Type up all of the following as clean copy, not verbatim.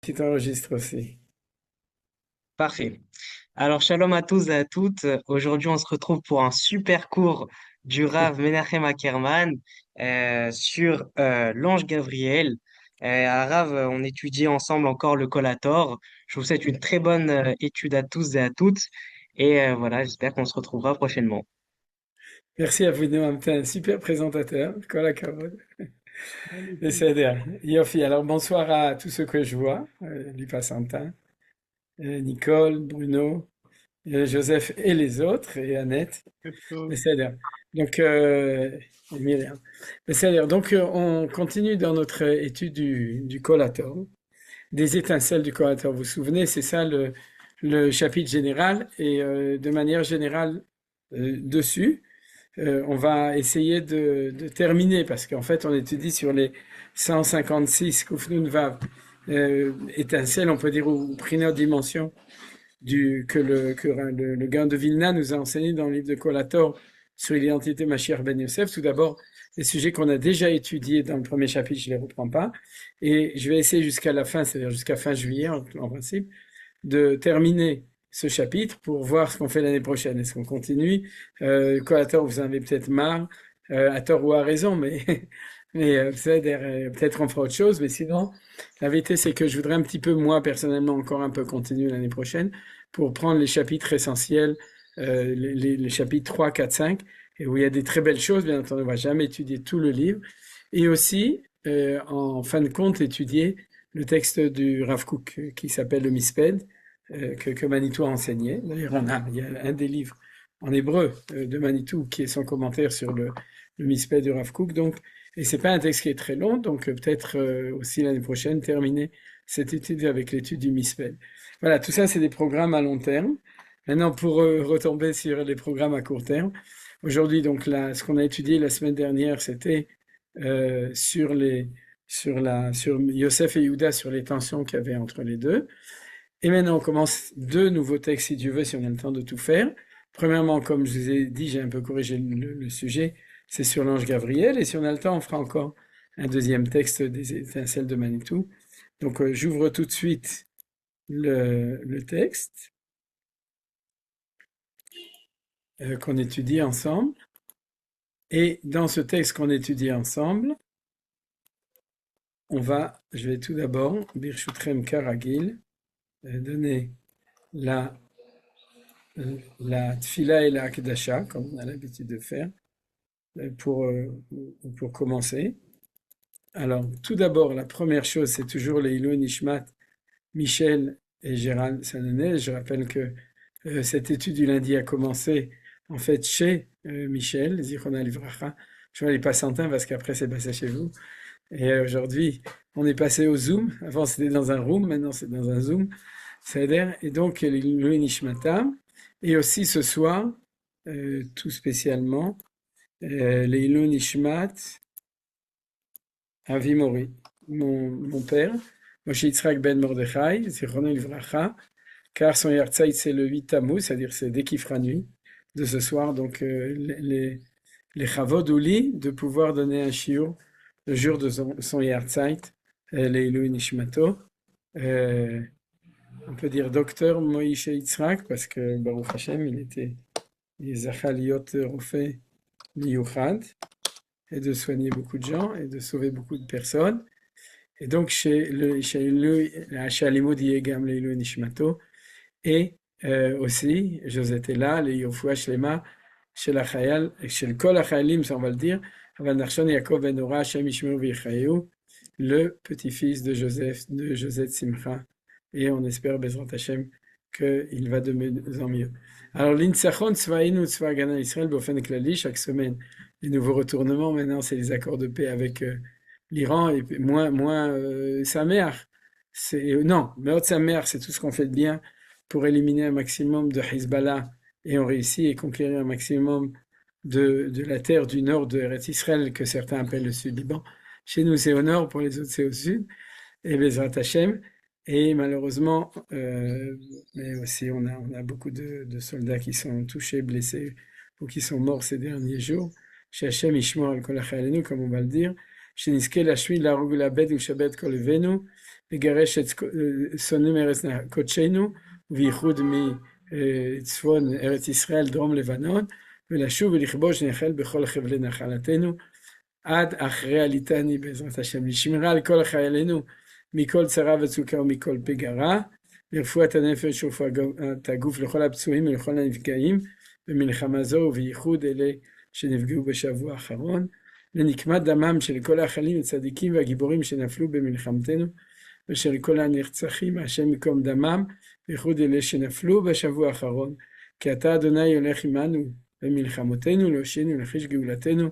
Tu t'enregistres aussi. Parfait. Alors, shalom à tous et à toutes. Aujourd'hui, on se retrouve pour un super cours du Rav Menachem Ackerman sur l'ange Gabriel. Rav, on étudie ensemble encore le Collator. Je vous souhaite une très bonne étude à tous et à toutes. Et voilà, j'espère qu'on se retrouvera prochainement. Merci à vous de m'être un super présentateur. Kol hakavod. בסדר. Yofi. Alors bonsoir à tous ceux que je vois, Lipa Santin, Nicole, Bruno, Joseph et les autres, et Annette. בסדר. Donc, et Myriam. בסדר. Donc, on continue dans notre étude du collator, des étincelles du collator. Vous vous souvenez, c'est ça le chapitre général, et de manière générale, dessus. On va essayer de terminer parce qu'en fait, on étudie sur les 156 Kufnun Vav étincelles, on peut dire, ou Prina dimension que le Gaon de Vilna nous a enseigné dans le livre de Kolator sur l'identité Mashiach Ben Yosef. Tout d'abord, les sujets qu'on a déjà étudiés dans le premier chapitre, je ne les reprends pas. Et je vais essayer jusqu'à la fin, c'est-à-dire jusqu'à fin juillet en principe, de terminer ce chapitre pour voir ce qu'on fait l'année prochaine. Est-ce qu'on continue Quoi, à tort, vous en avez peut-être marre, à tort ou à raison, mais, peut-être on fera autre chose. Mais sinon, la vérité, c'est que je voudrais un petit peu, moi, personnellement, encore un peu continuer l'année prochaine pour prendre les chapitres essentiels, les chapitres 3, 4, 5, et où il y a des très belles choses. Bien entendu, on ne va jamais étudier tout le livre. Et aussi, en fin de compte, étudier le texte du Rav Kook qui s'appelle le Misped, que Manitou a enseigné. D'ailleurs, il y a un des livres en hébreu de Manitou qui est son commentaire sur le Misped du Rav Kook. Donc, et c'est pas un texte qui est très long, donc peut-être aussi l'année prochaine terminer cette étude avec l'étude du Misped. Voilà, tout ça c'est des programmes à long terme. Maintenant, pour retomber sur les programmes à court terme, aujourd'hui, donc là, ce qu'on a étudié la semaine dernière, c'était sur sur Yosef et Yehuda, sur les tensions qu'il y avait entre les deux. Et maintenant, on commence deux nouveaux textes, si Dieu veut, si on a le temps de tout faire. Premièrement, comme je vous ai dit, j'ai un peu corrigé le sujet, c'est sur l'ange Gabriel. Et si on a le temps, on fera encore un deuxième texte des étincelles de Manitou. Donc, j'ouvre tout de suite le texte qu'on étudie ensemble. Et dans ce texte qu'on étudie ensemble, je vais tout d'abord, Birchutrem Karagil, donner la, la tfila et la akdasha, comme on a l'habitude de faire, pour, euh, pour commencer. Alors, tout d'abord, la première chose, c'est toujours les Ilou Nishmat, Michel et Gérald Sananet. Je rappelle que cette étude du lundi a commencé, en fait, chez Michel, Zichron Livracha. Je vois les passantins parce qu'après, c'est passé chez vous. Et aujourd'hui, on est passé au Zoom. Avant, c'était dans un room, maintenant, c'est dans un Zoom. C'est-à-dire, et donc, les Ilou Nishmatam. Et aussi ce soir, tout spécialement, les Ilou Nishmat, Avi Mori, mon père, Moshe Yitzhak ben Mordechai, Zichrono Livracha, car son Yartzeit c'est le 8 Tammuz, c'est-à-dire c'est dès qu'il fera nuit de ce soir, donc les Chavod ou li de pouvoir donner un shiur le jour de son Yartzeit, les Ilui Nishmato. Euh, on peut dire docteur Moïse Yitzhak, parce que Baruch Hashem, il zachal liot rofé miyuchad, et de soigner beaucoup de gens, et de sauver beaucoup de personnes. Et donc, chez Alimod Yegam Leilu Nishmato, et aussi, Josette est là, les Yofoua Shlema, chez la Chayal, chez le Kol Achayalim, ça on va le dire, Avan Nachshon Yaakov Ben Ora, Hashem Yishmeru V'Yichayu, le petit-fils de Joseph, de Josette Simcha, et on espère, Bezrat Hashem, qu'il va de mieux en mieux. Alors, l'Insachon Tzvaïn ou Tzvagana Israël, Bofen Klali, chaque semaine, les nouveaux retournements, maintenant, c'est les accords de paix avec l'Iran, et moins sa mère. Non, mais sa mère, c'est tout ce qu'on fait de bien pour éliminer un maximum de Hezbollah, et on réussit à conquérir un maximum de la terre du nord de Eretz Israël, que certains appellent le Sud-Liban. Chez nous, c'est au nord, pour les autres, c'est au sud, et Bezrat Hashem. Et malheureusement, mais aussi on a beaucoup de soldats qui sont touchés, blessés, ou qui sont morts ces derniers jours. Chez Hashem, Ishmor al Kol HaChayalenu, comme on va le dire. Chez Niske, la Shvi, la Rugula Bet, ou Shabbat Kol Venu, לגרש את שונאים ארץ קודשנו, ובייחוד מצפון ארץ ישראל, דרום לבנון, ולשוב ולכבוש נחל בכל חבלי נחלתנו, עד אחרי עליתני בעזרת השם, לשמירה על כל חיילינו מכל צרה וצוקה ומכל פגרה, לרפואת הנפש ורפואת הגוף לכל הפצועים ולכל הנפגעים במלחמה זו, ובייחוד אלה שנפגעו בשבוע האחרון, לנקמת דמם של כל החיילים הצדיקים והגיבורים שנפלו במלחמתנו, ושל כל הנרצחים, השם ייקום דמם, בייחוד אלה שנפלו בשבוע האחרון, כי אתה אדוני הולך עמנו במלחמותינו, להושיענו ולחיש גאולתנו,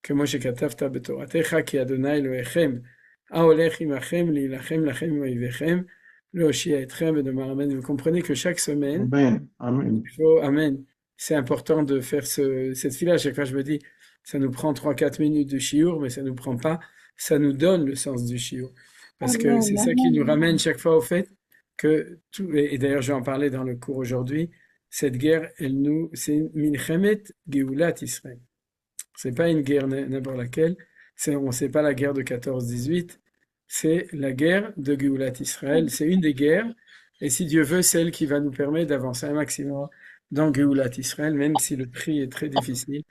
כמו שכתבת בתורתך, כי אדוני אלוהיכם, ההולך עמכם להילחם לכם עם אויביכם, להושיע אתכם, ונאמר amen. Vous comprenez que chaque semaine, Amen. Amen. il faut, amen, c'est important de faire cette fila. À chaque fois, je me dis, ça nous prend 3-4 minutes de shiur, mais ça nous prend pas, ça nous donne le sens du shiur. Parce que c'est ça qui nous ramène chaque fois au fait que tout, et d'ailleurs, je vais en parler dans le cours aujourd'hui, cette guerre, c'est Milchemet Geulat Israël. C'est pas une guerre n'importe laquelle, c'est pas la guerre de 14-18, c'est la guerre de Geulat Israël, c'est une des guerres, et si Dieu veut, celle qui va nous permettre d'avancer un maximum dans Geulat Israël, même si le prix est très difficile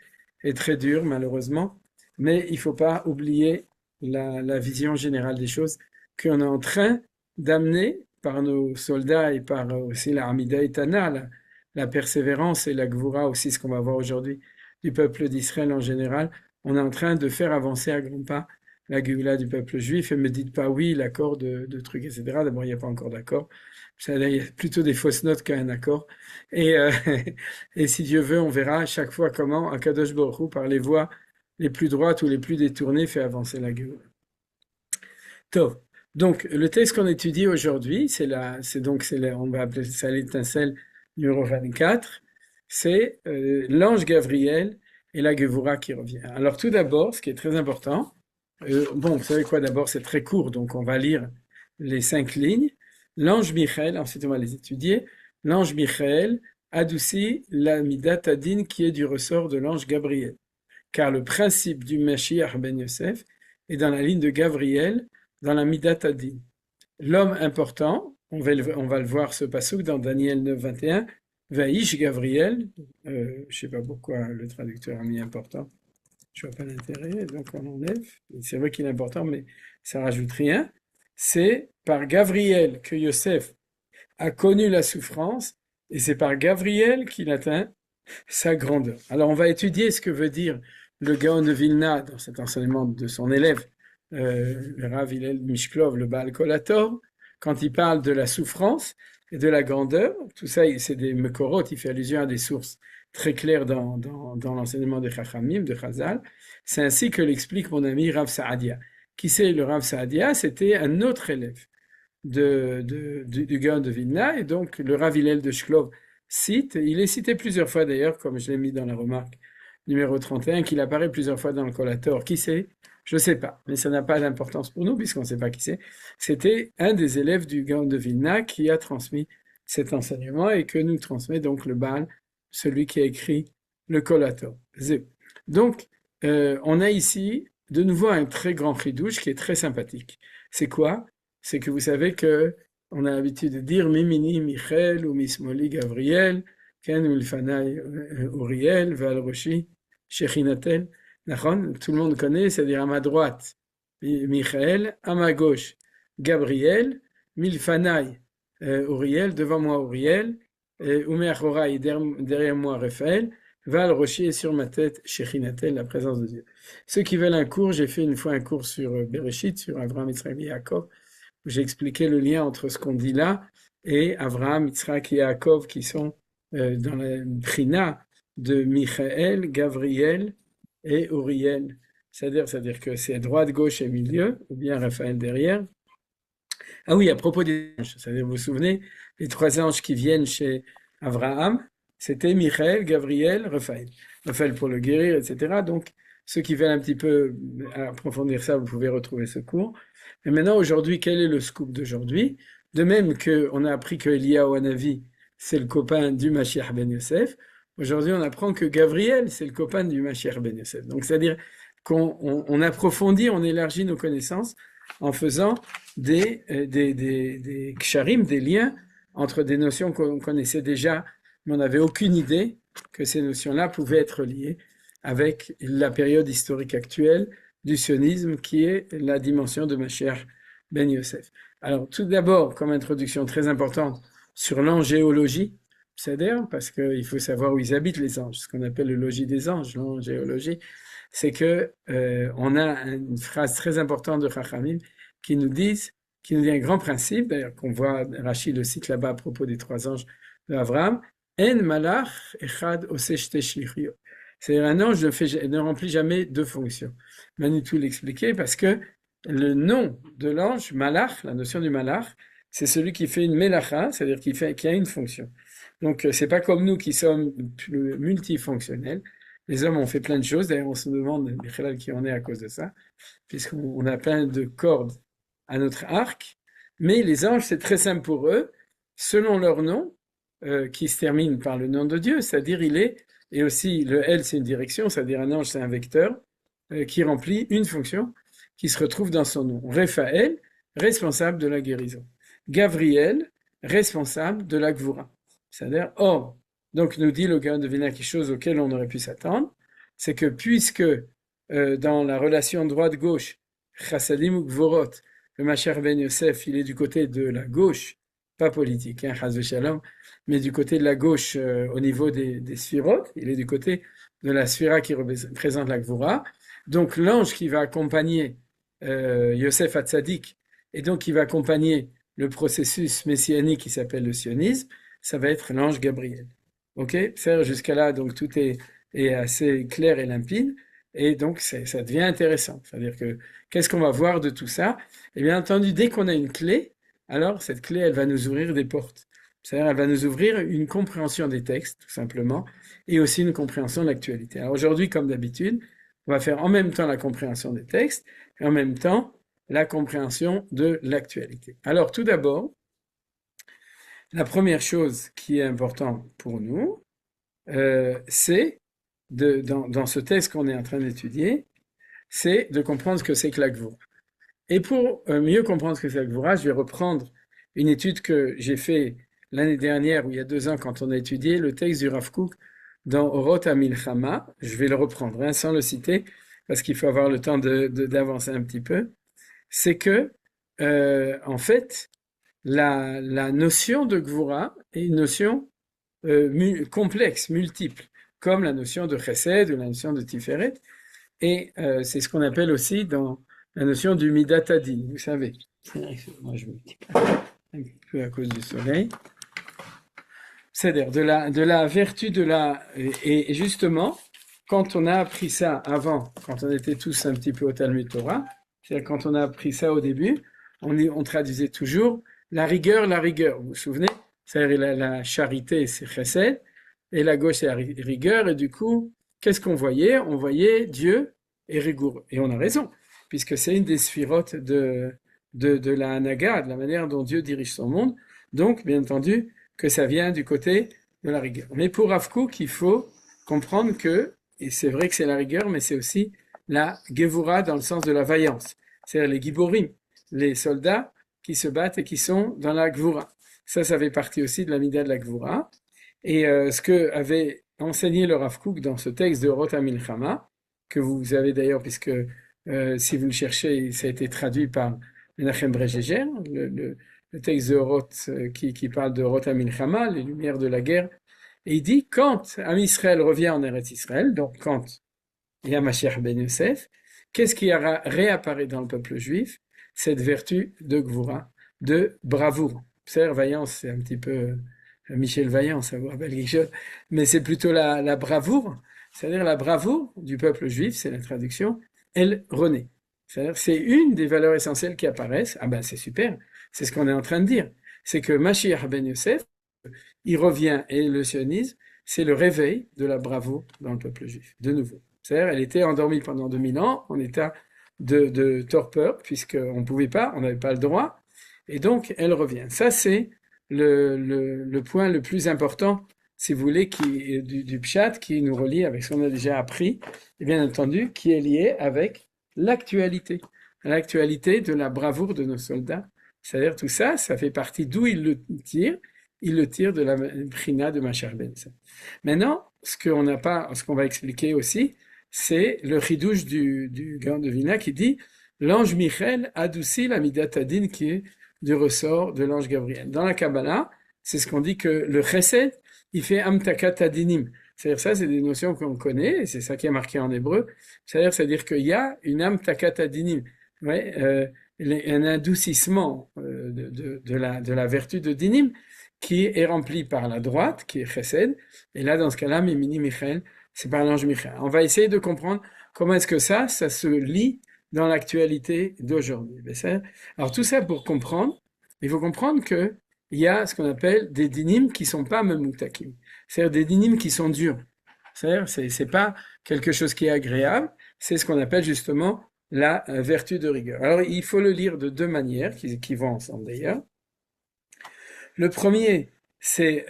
et très dur, malheureusement, mais il faut pas oublier la vision générale des choses qu'on est en train d'amener par nos soldats et par aussi la Hamida et Tana, la persévérance et la Gvura aussi, ce qu'on va voir aujourd'hui, du peuple d'Israël en général, on est en train de faire avancer à grands pas la Géoula du peuple juif, et me dites pas oui, l'accord de trucs, etc. D'abord, il n'y a pas encore d'accord. Il y a plutôt des fausses notes qu'un accord. Et, et si Dieu veut, on verra chaque fois comment Akadosh Baruch Hu, par les voies les plus droites ou les plus détournées, fait avancer la Géoula. Tov. Donc, le texte qu'on étudie aujourd'hui, on va appeler ça l'étincelle numéro 24, c'est l'ange Gabriel et la Gevura qui revient. Alors tout d'abord, ce qui est très important, vous savez quoi, d'abord c'est très court, donc on va lire les 5 lignes. L'ange Michael, ensuite on va les étudier. L'ange Michael adoucit la Midat Adin qui est du ressort de l'ange Gabriel. Car le principe du Mashiach ben Yosef est dans la ligne de Gabriel, dans la Midat Adin. L'homme important, on va le voir ce passouk dans Daniel 9, 21, Vaïsh Gabriel, je sais pas pourquoi le traducteur a mis important, je vois pas l'intérêt, donc on enlève. C'est vrai qu'il est important, mais ça rajoute rien. C'est par Gabriel que Yosef a connu la souffrance, et c'est par Gabriel qu'il atteint sa grandeur. Alors on va étudier ce que veut dire le Gaon de Vilna dans cet enseignement de son élève, le Rav Hillel Mishklov, le Baal Kolator, quand il parle de la souffrance et de la grandeur. Tout ça, c'est des Mekorot, il fait allusion à des sources très claires dans l'enseignement des Chachamim, de Chazal. C'est ainsi que l'explique mon ami Rav Saadia. Qui c'est le Rav Saadia? C'était un autre élève du Gaon de Vilna, et donc le Rav Hillel de Shklov cite, il est cité plusieurs fois d'ailleurs, comme je l'ai mis dans la remarque numéro 31, qu'il apparaît plusieurs fois dans le Collator. Qui c'est? Je ne sais pas, mais ça n'a pas d'importance pour nous, puisqu'on ne sait pas qui c'est. C'était un des élèves du Gaon de Vilna qui a transmis cet enseignement et que nous transmet donc le Baal, celui qui a écrit le Collator. Donc, on a ici de nouveau un très grand chidouche qui est très sympathique. C'est quoi? C'est que vous savez que on a l'habitude de dire Mimini Michel ou Mismoli Gabriel, Ken Ulfanai Uriel, Val Roshi, Shechinatel. Tout le monde connaît, c'est-à-dire à ma droite, Michael, à ma gauche, Gabriel, Milfanai, Uriel, devant moi Uriel, Umeachorai, derrière moi Raphaël, Val Rocher sur ma tête, Shechinatel, la présence de Dieu. Ceux qui veulent un cours, j'ai fait une fois un cours sur Bereshit, sur Avraham, Yitzhak et Yaakov, où j'ai expliqué le lien entre ce qu'on dit là et Avraham, Yitzhak et Yaakov qui sont dans la prina de Michael, Gabriel et Uriel. C'est-à-dire que c'est droite, gauche et milieu, ou bien Raphaël derrière. Ah oui, à propos des anges, c'est-à-dire, vous vous souvenez, les 3 anges qui viennent chez Abraham, c'était Michael, Gabriel, Raphaël. Raphaël pour le guérir, etc. Donc, ceux qui veulent un petit peu approfondir ça, vous pouvez retrouver ce cours. Mais maintenant, aujourd'hui, quel est le scoop d'aujourd'hui? De même qu'on a appris que Eliyahu Hanavi, c'est le copain du Mashiach ben Yosef, aujourd'hui, on apprend que Gabriel, c'est le copain du Mashiach ben Yosef. Donc, c'est-à-dire qu'on approfondit, on élargit nos connaissances en faisant des ksharim, des liens entre des notions qu'on connaissait déjà, mais on n'avait aucune idée que ces notions-là pouvaient être liées avec la période historique actuelle du sionisme, qui est la dimension de Mashiach ben Yosef. Alors, tout d'abord, comme introduction très importante, sur l'angéologie, c'est-à-dire, parce qu'il faut savoir où ils habitent les anges, ce qu'on appelle le logis des anges, l'angéologie, c'est que on a une phrase très importante de Chachamim qui nous dit un grand principe, d'ailleurs qu'on voit, Rachid le cite là-bas à propos des 3 anges d'Abraham, En malach echad oseh shte shlichiyot. C'est-à-dire un ange ne remplit jamais 2 fonctions. Manitou l'expliquait parce que le nom de l'ange, malach, la notion du malach, c'est celui qui fait une melacha, c'est-à-dire qui a une fonction. Donc c'est pas comme nous qui sommes multifonctionnels. Les hommes ont fait plein de choses, d'ailleurs on se demande qui en est à cause de ça, puisqu'on a plein de cordes à notre arc, mais les anges c'est très simple pour eux, selon leur nom, qui se termine par le nom de Dieu, c'est-à-dire il est, et aussi le L c'est une direction, c'est-à-dire un ange c'est un vecteur, qui remplit une fonction qui se retrouve dans son nom. Raphaël, responsable de la guérison. Gabriel, responsable de la Gvura. C'est-à-dire, or, donc nous dit le Gaon de Vilna quelque chose auquel on aurait pu s'attendre, c'est que puisque dans la relation droite-gauche, Chassadim ou Gvorot, le Mashiach ben Yosef, il est du côté de la gauche, pas politique, hein, Chas v'Shalom, mais du côté de la gauche au niveau des sphirotes, il est du côté de la sphira qui représente la Gvura. Donc l'ange qui va accompagner Yosef Hatzadik, et donc qui va accompagner le processus messianique qui s'appelle le sionisme, ça va être l'ange Gabriel. Ok, jusqu'à là, donc tout est assez clair et limpide, et donc ça devient intéressant. C'est-à-dire que qu'est-ce qu'on va voir de tout ça? Et bien entendu, dès qu'on a une clé, alors cette clé, elle va nous ouvrir des portes. C'est-à-dire, elle va nous ouvrir une compréhension des textes, tout simplement, et aussi une compréhension de l'actualité. Alors aujourd'hui, comme d'habitude, on va faire en même temps la compréhension des textes et en même temps la compréhension de l'actualité. Alors tout d'abord, la première chose qui est importante pour nous, c'est, dans ce texte qu'on est en train d'étudier, c'est de comprendre ce que c'est que la Gvura. Et pour mieux comprendre ce que c'est la Gvura, je vais reprendre une étude que j'ai faite l'année dernière, ou il y a 2 ans, quand on a étudié le texte du Rav Kook dans Orot HaMilchama. Je vais le reprendre, hein, sans le citer, parce qu'il faut avoir le temps d'avancer un petit peu. C'est que, en fait, la notion de Gvura est une notion complexe, multiple, comme la notion de Chesed ou la notion de Tiferet. Et c'est ce qu'on appelle aussi dans la notion du Midat Hadin, vous savez. Moi, je me dis un peu à cause du soleil. C'est-à-dire de la vertu de la... Et justement, quand on a appris ça avant, quand on était tous un petit peu au Talmud Torah, c'est-à-dire quand on a appris ça au début, on traduisait toujours la rigueur, vous vous souvenez? C'est-à-dire la charité, c'est chesed, et la gauche, c'est la rigueur, et du coup, qu'est-ce qu'on voyait? On voyait Dieu et rigoureux. Et on a raison, puisque c'est une des sphirotes de la Hanaga, de la manière dont Dieu dirige son monde. Donc, bien entendu, que ça vient du côté de la rigueur. Mais pour Rav Kook, il faut comprendre que, et c'est vrai que c'est la rigueur, mais c'est aussi la Gevura dans le sens de la vaillance. C'est-à-dire les Giborim, les soldats qui se battent et qui sont dans la Gvura. Ça fait partie aussi de la Mida de la Gvura. Et ce que avait enseigné le Rav Kook dans ce texte de Orot HaMilchama, que vous avez d'ailleurs, puisque si vous le cherchez, ça a été traduit par Menachem Bregeger, le texte de Orot qui parle de Orot HaMilchama, les lumières de la guerre. Et il dit, quand Am Israël revient en Eretz Israël, donc quand il y a Mashiach ben Yosef, qu'est-ce qui réapparaît dans le peuple juif? Cette vertu de Gvura, de bravoure. C'est-à-dire, vaillance, c'est un petit peu Michel Vaillant, ça vous rappelle quelque chose, mais c'est plutôt la bravoure, c'est-à-dire la bravoure du peuple juif, c'est la traduction, elle renaît. C'est-à-dire, c'est une des valeurs essentielles qui apparaissent. Ah ben, c'est super, c'est ce qu'on est en train de dire. C'est que Mashiach ben Yosef, il revient, et le sionisme, c'est le réveil de la bravoure dans le peuple juif, de nouveau. C'est-à-dire, elle était endormie pendant 2000 ans, en état de torpeur, puisqu'on ne pouvait pas, on n'avait pas le droit, et donc elle revient. Ça, c'est le point le plus important, si vous voulez, du Pshat, qui nous relie avec ce qu'on a déjà appris, et bien entendu, qui est lié avec l'actualité. à l'actualité de la bravoure de nos soldats. C'est-à-dire tout ça, ça fait partie d'où ils le tirent. Ils le tirent de la Prina de Machar Ben. Maintenant, ce qu'on n'a pas, ce qu'on va expliquer aussi, c'est le chidouche du Gaon de Vilna qui dit l'ange Michel adoucit la Midat Adin qui est du ressort de l'ange Gabriel. Dans la Kabbalah, c'est ce qu'on dit que le chesed, il fait amtakat adinim. C'est-à-dire ça, c'est des notions qu'on connaît, et c'est ça qui est marqué en hébreu. C'est-à-dire qu'il y a une amtakat adinim. Ouais, un adoucissement de la vertu de dinim qui est rempli par la droite, qui est chesed, et là, dans ce cas-là, Mimini Michel, c'est par l'ange Michel. On va essayer de comprendre comment est-ce que ça se lie dans l'actualité d'aujourd'hui. Alors tout ça pour comprendre, il faut comprendre que il y a ce qu'on appelle des dinim qui sont pas memutakim. C'est-à-dire des dinim qui sont durs. C'est-à-dire c'est pas quelque chose qui est agréable, c'est ce qu'on appelle justement la vertu de rigueur. Alors il faut le lire de deux manières qui vont ensemble d'ailleurs. Le premier, c'est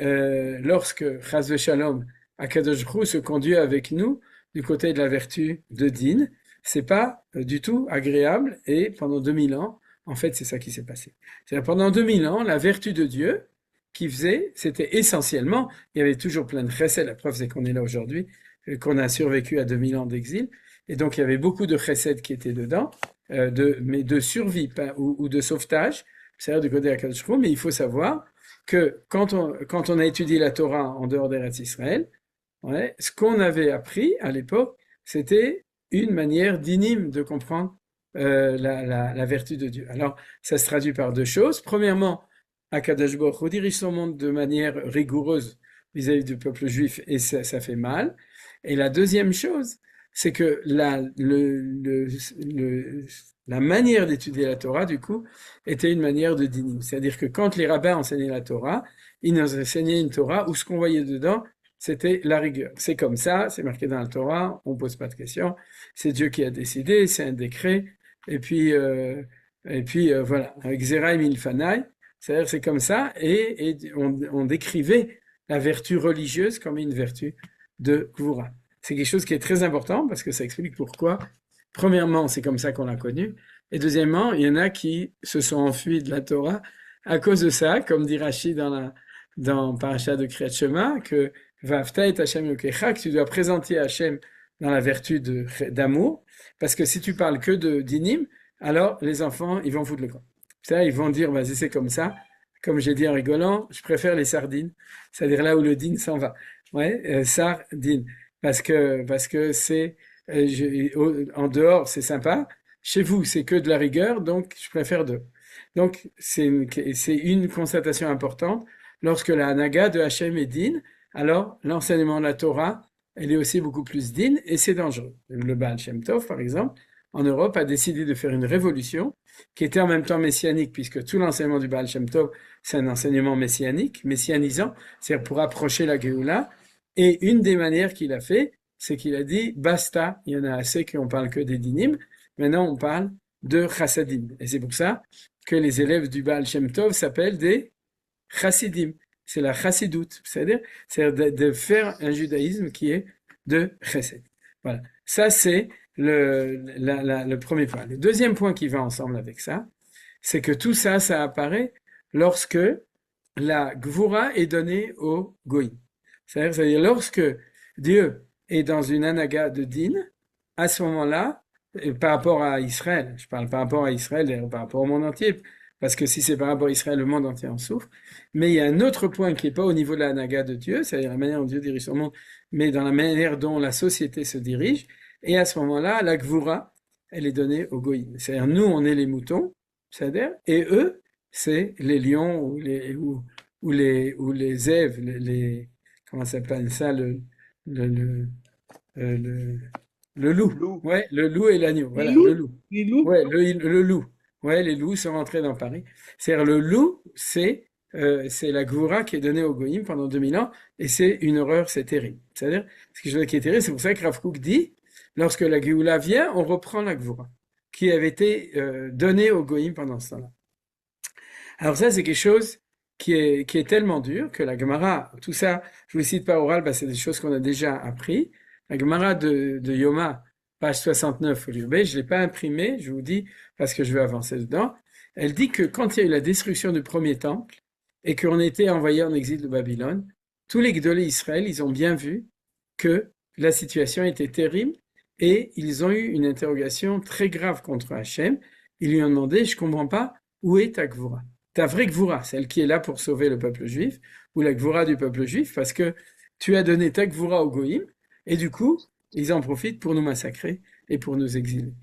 lorsque Chas Shalom Akadosh Hu se conduit avec nous du côté de la vertu de Din. C'est pas du tout agréable et pendant 2000 ans, en fait, c'est ça qui s'est passé. C'est-à-dire pendant 2000 ans, la vertu de Dieu qui faisait, c'était essentiellement, il y avait toujours plein de chesed, la preuve c'est qu'on est là aujourd'hui, qu'on a survécu à 2000 ans d'exil, et donc il y avait beaucoup de chesed qui étaient dedans, mais de survie ou de sauvetage, c'est-à-dire du côté de Akadosh Hu, mais il faut savoir que quand on a étudié la Torah en dehors d'Eretz Israël, ouais, ce qu'on avait appris à l'époque, c'était une manière d'inime de comprendre la vertu de Dieu. Alors, ça se traduit par deux choses. Premièrement, Akadosh Baruch Hu dirige son monde de manière rigoureuse vis-à-vis du peuple juif et ça fait mal. Et la deuxième chose, c'est que la manière d'étudier la Torah, du coup, était une manière de dinim. C'est-à-dire que quand les rabbins enseignaient la Torah, ils nous enseignaient une Torah où ce qu'on voyait dedans, c'était la rigueur. C'est comme ça, c'est marqué dans la Torah, on pose pas de questions, c'est Dieu qui a décidé, c'est un décret, et puis, voilà, avec Zeraim Ilfanai, c'est-à-dire c'est comme ça, et on décrivait la vertu religieuse comme une vertu de Gvura. C'est quelque chose qui est très important parce que ça explique pourquoi, premièrement, c'est comme ça qu'on l'a connu, et deuxièmement, il y en a qui se sont enfuis de la Torah à cause de ça, comme dit Rashi dans Parashat de Kriyat Shema, que Va'afta et Hashem Elokecha, que tu dois présenter Hashem dans la vertu d'amour, parce que si tu parles que de dinim, alors les enfants, ils vont foutre le camp. Ça, ils vont dire, vas-y, c'est comme ça. Comme j'ai dit en rigolant, je préfère les sardines, c'est-à-dire là où le din s'en va. Ouais, sardines. Parce que c'est, en dehors, c'est sympa. Chez vous, c'est que de la rigueur, donc je préfère deux. Donc, c'est une constatation importante. Lorsque la Hanaga de Hachem est din, alors l'enseignement de la Torah, elle est aussi beaucoup plus din, et c'est dangereux. Le Baal Shem Tov, par exemple, en Europe, a décidé de faire une révolution qui était en même temps messianique, puisque tout l'enseignement du Baal Shem Tov, c'est un enseignement messianique, messianisant, c'est-à-dire pour approcher la Géoula. Et une des manières qu'il a fait, c'est qu'il a dit, basta, il y en a assez qu'on parle que des dinim, maintenant on parle de chassadim. Et c'est pour ça que les élèves du Baal Shem Tov s'appellent des chassidim. C'est la chassidoute, c'est-à-dire de faire un judaïsme qui est de chesed. Voilà. Ça, c'est le premier point. Le deuxième point qui va ensemble avec ça, c'est que tout ça, ça apparaît lorsque la gvura est donnée au goïm. C'est-à-dire lorsque Dieu est dans une anaga de din, à ce moment-là, par rapport à Israël, je parle par rapport à Israël et par rapport au monde entier, parce que si c'est par rapport à Israël, le monde entier en souffre. Mais il y a un autre point qui n'est pas au niveau de la anaga de Dieu, c'est-à-dire la manière dont Dieu dirige son monde, mais dans la manière dont la société se dirige. Et à ce moment-là, la gvura, elle est donnée aux goïm. C'est-à-dire nous, on est les moutons, c'est-à-dire, et eux, c'est les lions ou les zèves, comment ça s'appelle ça, le, le, le, le loup. Loup. Ouais, le loup et l'agneau. Les Voilà, le loups? loup. Les loups? Ouais, le loup. Ouais, les loups sont rentrés dans Paris. C'est-à-dire le loup, c'est la Goura qui est donnée au Goïm pendant 2000 ans, et c'est une horreur, c'est terrible. C'est-à-dire, ce qui est terrible, c'est pour ça que Rav Kook dit, lorsque la Géoula vient, on reprend la Goura, qui avait été donnée au Goïm pendant ce temps-là. Alors ça, c'est quelque chose qui est tellement dur que la Gemara, tout ça, je vous le cite pas oral, c'est des choses qu'on a déjà appris. La Gemara de Yoma page 69 au livre B, je ne l'ai pas imprimé, je vous dis, parce que je vais avancer dedans. Elle dit que quand il y a eu la destruction du premier temple et qu'on était envoyé en exil de Babylone, tous les Gdolé Israël, ils ont bien vu que la situation était terrible et ils ont eu une interrogation très grave contre Hachem. Ils lui ont demandé, je ne comprends pas, où est ta Gvura? Ta vraie Gvura, celle qui est là pour sauver le peuple juif, ou la Gvura du peuple juif, parce que tu as donné ta Gvura au Goïm, et du coup, ils en profitent pour nous massacrer et pour nous exiler.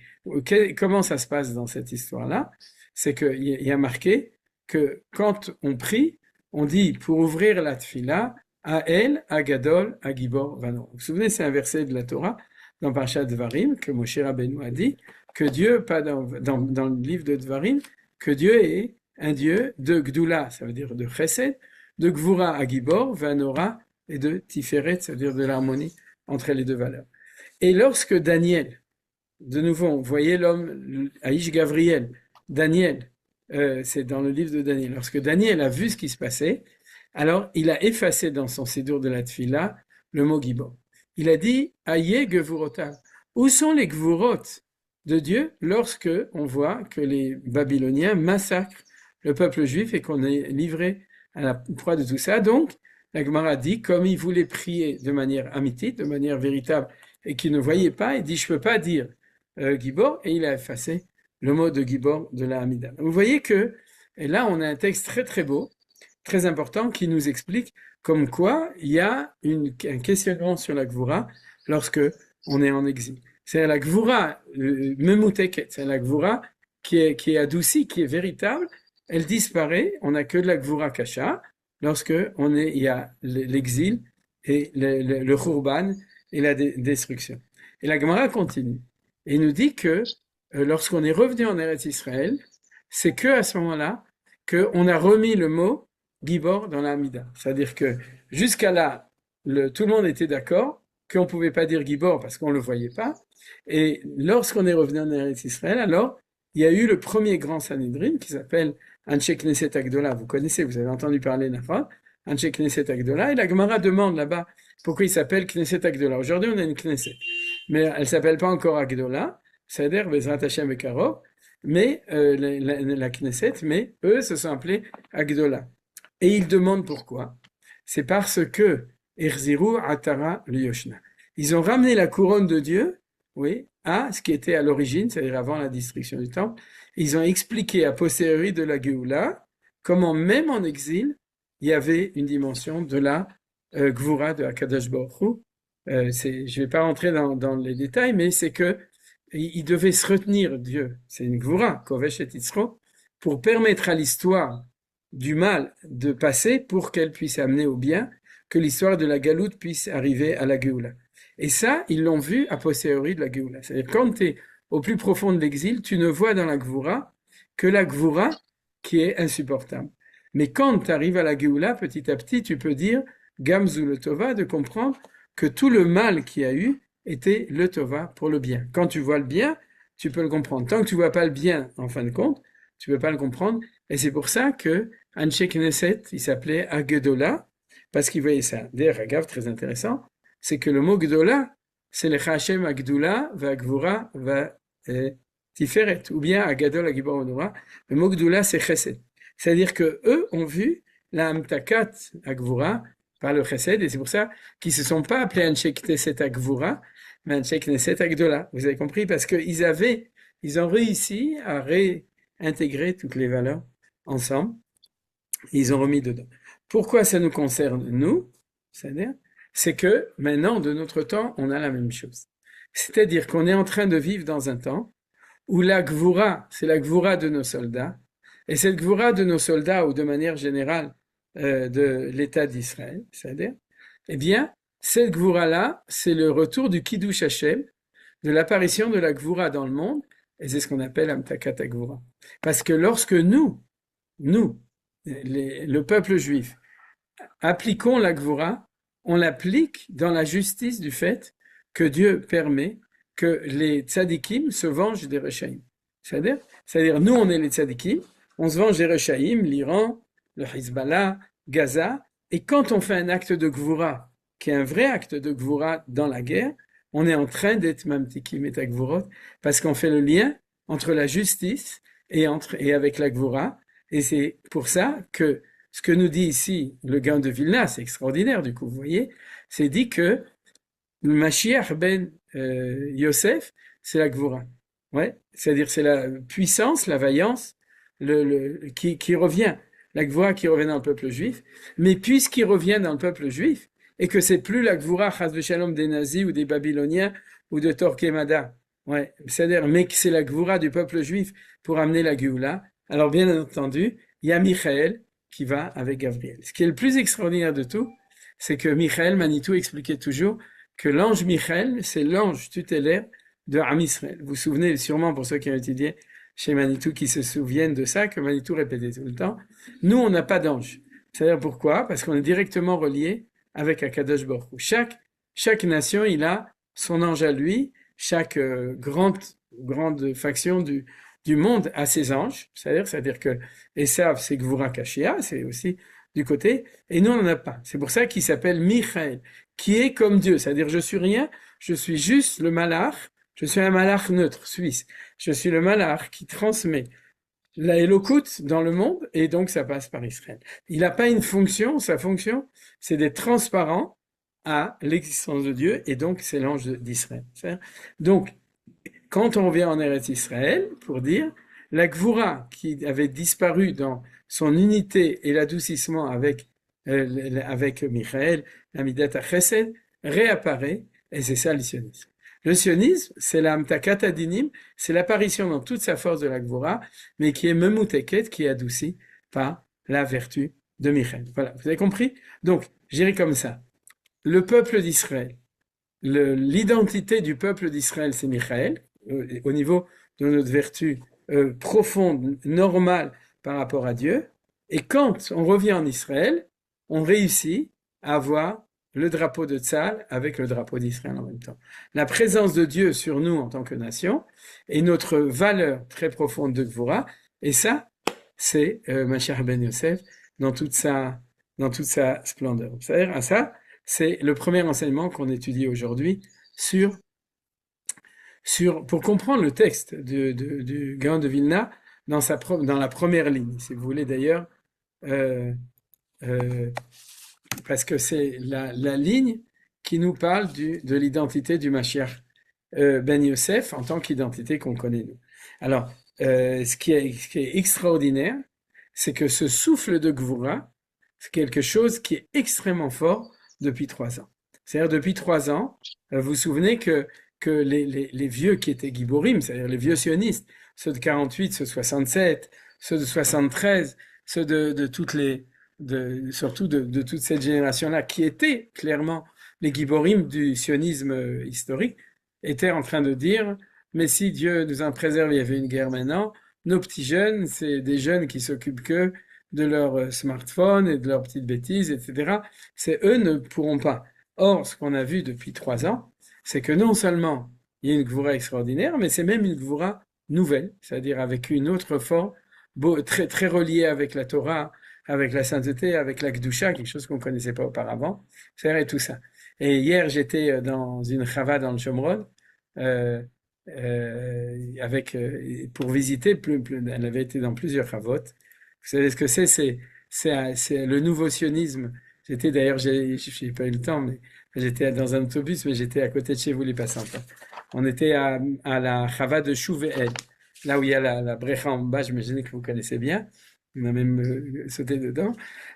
Comment ça se passe dans cette histoire-là? C'est qu'il y a marqué que quand on prie, on dit pour ouvrir la tfila, à El, à Gadol, à Gibor, Vano. Vous vous souvenez, c'est un verset de la Torah dans Parashat Dvarim que Moshe Rabbeinu a dit que Dieu, pas dans le livre de Dvarim, que Dieu est un Dieu de Gdula, ça veut dire de Chesed, de Gvura à Gibor, Vanora, et de Tiferet, c'est-à-dire de l'harmonie entre les deux valeurs. Et lorsque Daniel, de nouveau, vous voyez l'homme, Aïch Gavriel, Daniel, c'est dans le livre de Daniel, lorsque Daniel a vu ce qui se passait, alors il a effacé dans son sédur de la Tfila le mot Gibor. Il a dit Aïe Gevurotav. Où sont les Gvurot de Dieu lorsque on voit que les Babyloniens massacrent le peuple juif et qu'on est livré à la proie de tout ça? Donc, la Gemara dit, comme il voulait prier de manière amitique, de manière véritable, et qu'il ne voyait pas, il dit, je ne peux pas dire Gibor, et il a effacé le mot de Gibor de la Hamida. Vous voyez que, et là, on a un texte très très beau, très important, qui nous explique comme quoi il y a un questionnement sur la Gvura lorsque on est en exil. C'est la Gvura memuteket, c'est la Gvura qui est adoucie, qui est véritable, elle disparaît, on n'a que de la Gvura kasha, lorsque il y a l'exil et le khurban et la destruction. Et la Gemara continue et nous dit que lorsqu'on est revenu en Eretz Israël, c'est que à ce moment-là qu'on a remis le mot Gibor dans la Hamida. C'est-à-dire que jusqu'à là, tout le monde était d'accord qu'on ne pouvait pas dire Gibor parce qu'on ne le voyait pas. Et lorsqu'on est revenu en Eretz Israël, alors il y a eu le premier grand Sanhedrin qui s'appelle Anshe Knesset Agdola, vous connaissez, vous avez entendu parler Nafra, Anshe Knesset Agdola, et la Gemara demande là-bas pourquoi il s'appelle Knesset Agdola. Aujourd'hui, on a une Knesset, mais elle ne s'appelle pas encore Agdola, c'est-à-dire Bezrat Hashem Bekarov, mais la Knesset, mais eux se sont appelés Agdola. Et ils demandent pourquoi. C'est parce que Erziru Atara Lyoshna. Ils ont ramené la couronne de Dieu, oui, à ce qui était à l'origine, c'est-à-dire avant la destruction du temple. Ils ont expliqué a posteriori de la Géoula comment même en exil, il y avait une dimension de la Gvura de Akadosh Baruch Hu. Je ne vais pas rentrer dans les détails, mais c'est que il devait se retenir, Dieu, c'est une Gvura, Kovesh et Yitzro, pour permettre à l'histoire du mal de passer pour qu'elle puisse amener au bien, que l'histoire de la Galoute puisse arriver à la Géoula. Et ça, ils l'ont vu a posteriori de la Géoula. C'est-à-dire, quand tu es au plus profond de l'exil, tu ne vois dans la Gvura que la Gvura qui est insupportable. Mais quand tu arrives à la Géoula, petit à petit, tu peux dire, Gamzu le Tova, de comprendre que tout le mal qu'il y a eu était le Tova pour le bien. Quand tu vois le bien, tu peux le comprendre. Tant que tu vois pas le bien, en fin de compte, tu peux pas le comprendre. Et c'est pour ça que Anshe Knesset, il s'appelait Agedola, parce qu'il voyait ça. D'ailleurs, Agav, très intéressant, c'est que le mot Gdola, c'est le Hashem Agdula, va Gvura, va Tiferet, ou bien Agadol Agibor Onora. Le mot Gdola, c'est Chesed. C'est-à-dire que eux ont vu la Amtakat Agvura par le Chesed, et c'est pour ça qu'ils ne se sont pas appelés Anshe Knesset Agvura, mais Anshe Knesset Agdola. Vous avez compris? Parce qu'ils ont réussi à réintégrer toutes les valeurs ensemble. Ils ont remis dedans. Pourquoi ça nous concerne, nous? C'est-à-dire, c'est que maintenant, de notre temps, on a la même chose. C'est-à-dire qu'on est en train de vivre dans un temps où la Gvura, c'est la Gvura de nos soldats, et cette Gvura de nos soldats, ou de manière générale de l'État d'Israël, c'est-à-dire, eh bien, cette Gvura-là, c'est le retour du Kiddush Hashem, de l'apparition de la Gvura dans le monde, et c'est ce qu'on appelle Amtakat Gvura. Parce que lorsque nous, le peuple juif, appliquons la Gvura, on l'applique dans la justice du fait que Dieu permet que les tzadikim se vengent des Rechaïm. C'est-à-dire, nous, on est les tzadikim, on se venge des Rechaïm, l'Iran, le Hezbollah, Gaza, et quand on fait un acte de Gvura, qui est un vrai acte de Gvura dans la guerre, on est en train d'être mamtikim et agvurot, parce qu'on fait le lien entre la justice et avec la gvura, et c'est pour ça que ce que nous dit ici le Gaon de Vilna, c'est extraordinaire du coup, vous voyez, c'est dit que le Mashiach ben Yosef, c'est la gvura. Ouais, c'est-à-dire c'est la puissance, la vaillance qui revient, la gvura qui revient dans le peuple juif, mais puisqu'il revient dans le peuple juif, et que c'est plus la gvura chas v'shalom des nazis ou des babyloniens ou de Torquemada, ouais, c'est-à-dire mais que c'est la gvura du peuple juif pour amener la Géoula, alors bien entendu, il y a Michael qui va avec Gabriel. Ce qui est le plus extraordinaire de tout, c'est que Michael Manitou expliquait toujours que l'ange Michael, c'est l'ange tutélaire de Am Israël. Vous vous souvenez sûrement, pour ceux qui ont étudié chez Manitou, qui se souviennent de ça, que Manitou répétait tout le temps. Nous, on n'a pas d'ange. C'est-à-dire pourquoi? Parce qu'on est directement relié avec Akadosh Baruch Hu. Chaque nation, il a son ange à lui. Chaque grande faction du monde a ses anges. C'est-à-dire que Esav, c'est Gvura Kashia, c'est aussi du côté, et nous, on n'en a pas. C'est pour ça qu'il s'appelle Michael, qui est comme Dieu. C'est-à-dire, je suis rien, je suis juste le malach, je suis un malach neutre, suisse. Je suis le malach qui transmet la Elokut dans le monde, et donc ça passe par Israël. Il n'a pas une fonction, sa fonction, c'est d'être transparent à l'existence de Dieu, et donc c'est l'ange d'Israël. Donc, quand on revient en Eretz Israël, pour dire, la Gvura qui avait disparu dans son unité et l'adoucissement avec Michael, la Midat HaChesed, réapparaît, et c'est ça le sionisme. Le sionisme, c'est la Amtakat Adinim, c'est l'apparition dans toute sa force de la Gvura, mais qui est Memuteket, qui est adoucie par la vertu de Michael. Voilà, vous avez compris? Donc, j'irai comme ça. Le peuple d'Israël, l'identité du peuple d'Israël, c'est Michael, au niveau de notre vertu profonde, normale par rapport à Dieu. Et quand on revient en Israël, on réussit à avoir le drapeau de Tzal avec le drapeau d'Israël en même temps. La présence de Dieu sur nous en tant que nation et notre valeur très profonde de Gvura. Et ça, c'est Mashiach ben Yosef dans toute sa splendeur. C'est-à-dire, à ça, c'est le premier enseignement qu'on étudie aujourd'hui pour comprendre le texte du Gaon de Vilna dans la première ligne, si vous voulez d'ailleurs, euh, euh, parce que c'est la ligne qui nous parle de l'identité du Mashiach ben Yosef en tant qu'identité qu'on connaît nous. Alors, ce qui est extraordinaire, c'est que ce souffle de Gvura, c'est quelque chose qui est extrêmement fort depuis 3 ans. C'est-à-dire depuis 3 ans, vous vous souvenez que les vieux qui étaient Giborim, c'est-à-dire les vieux sionistes, ceux de 48, ceux de 67, ceux de 73, ceux surtout de toute cette génération-là, qui étaient clairement les Giborim du sionisme historique, étaient en train de dire, mais si Dieu nous en préserve, il y avait une guerre maintenant, nos petits jeunes, c'est des jeunes qui s'occupent que de leur smartphone et de leurs petites bêtises, etc. Eux ne pourront pas. Or, ce qu'on a vu depuis 3 ans, c'est que non seulement il y a une gvoura extraordinaire, mais c'est même une gvoura nouvelle, c'est-à-dire avec une autre forme, très, très reliée avec la Torah, avec la sainteté, avec la Kedusha, quelque chose qu'on ne connaissait pas auparavant, c'est tout ça. Et hier, j'étais dans une chava dans le Shomron, euh, pour visiter, elle avait été dans plusieurs chavot. Vous savez ce que c'est? C'est le nouveau sionisme. J'étais d'ailleurs, j'ai pas eu le temps, mais j'étais dans un autobus, mais j'étais à côté de chez vous, les passants. On était à la chava de Chouvéel, là où il y a la brecha en bas, j'imagine que vous connaissez bien. On a même sauté dedans.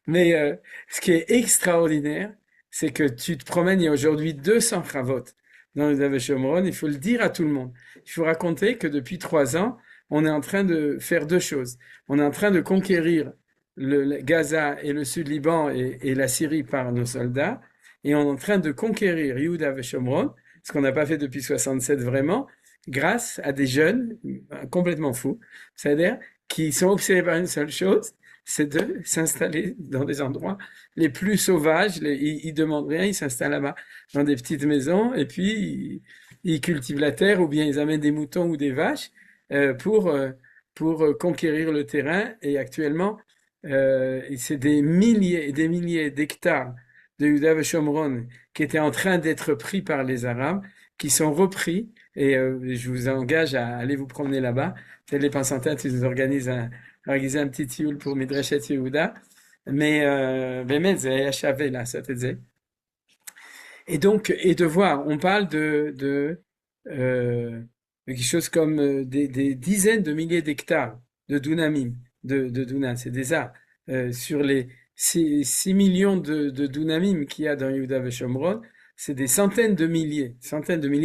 Mais ce qui est extraordinaire, c'est que tu te promènes, il y a aujourd'hui 200 chavot dans le Davé Shomron, il faut le dire à tout le monde. Il faut raconter que depuis 3 ans, on est en train de faire 2 choses. On est en train de conquérir le Gaza et le Sud-Liban et la Syrie par nos soldats, et on est en train de conquérir Yehuda et Shomron, ce qu'on n'a pas fait depuis 67 vraiment, grâce à des jeunes complètement fous, c'est-à-dire qui sont obsédés par une seule chose, c'est de s'installer dans des endroits les plus sauvages. Ils demandent rien, ils s'installent là-bas dans des petites maisons et puis ils cultivent la terre ou bien ils amènent des moutons ou des vaches pour conquérir le terrain. Et actuellement, c'est des milliers et des milliers d'hectares de Yehuda et Shomron qui étaient en train d'être pris par les Arabes. qui sont repris, et je vous engage à aller vous promener là-bas. Peut-être les Pensantats, ils nous organisent un petit tioul pour Midreshet Yehuda, mais באמת, זה היה שווה לעשות את זה. Et donc, et de voir, on parle de quelque chose comme des dizaines de milliers d'hectares de dunamim, de dunam, c'est des arts, sur les 6 millions de dunamim qu'il y a dans Yehuda Veshomron, c'est des centaines de milliers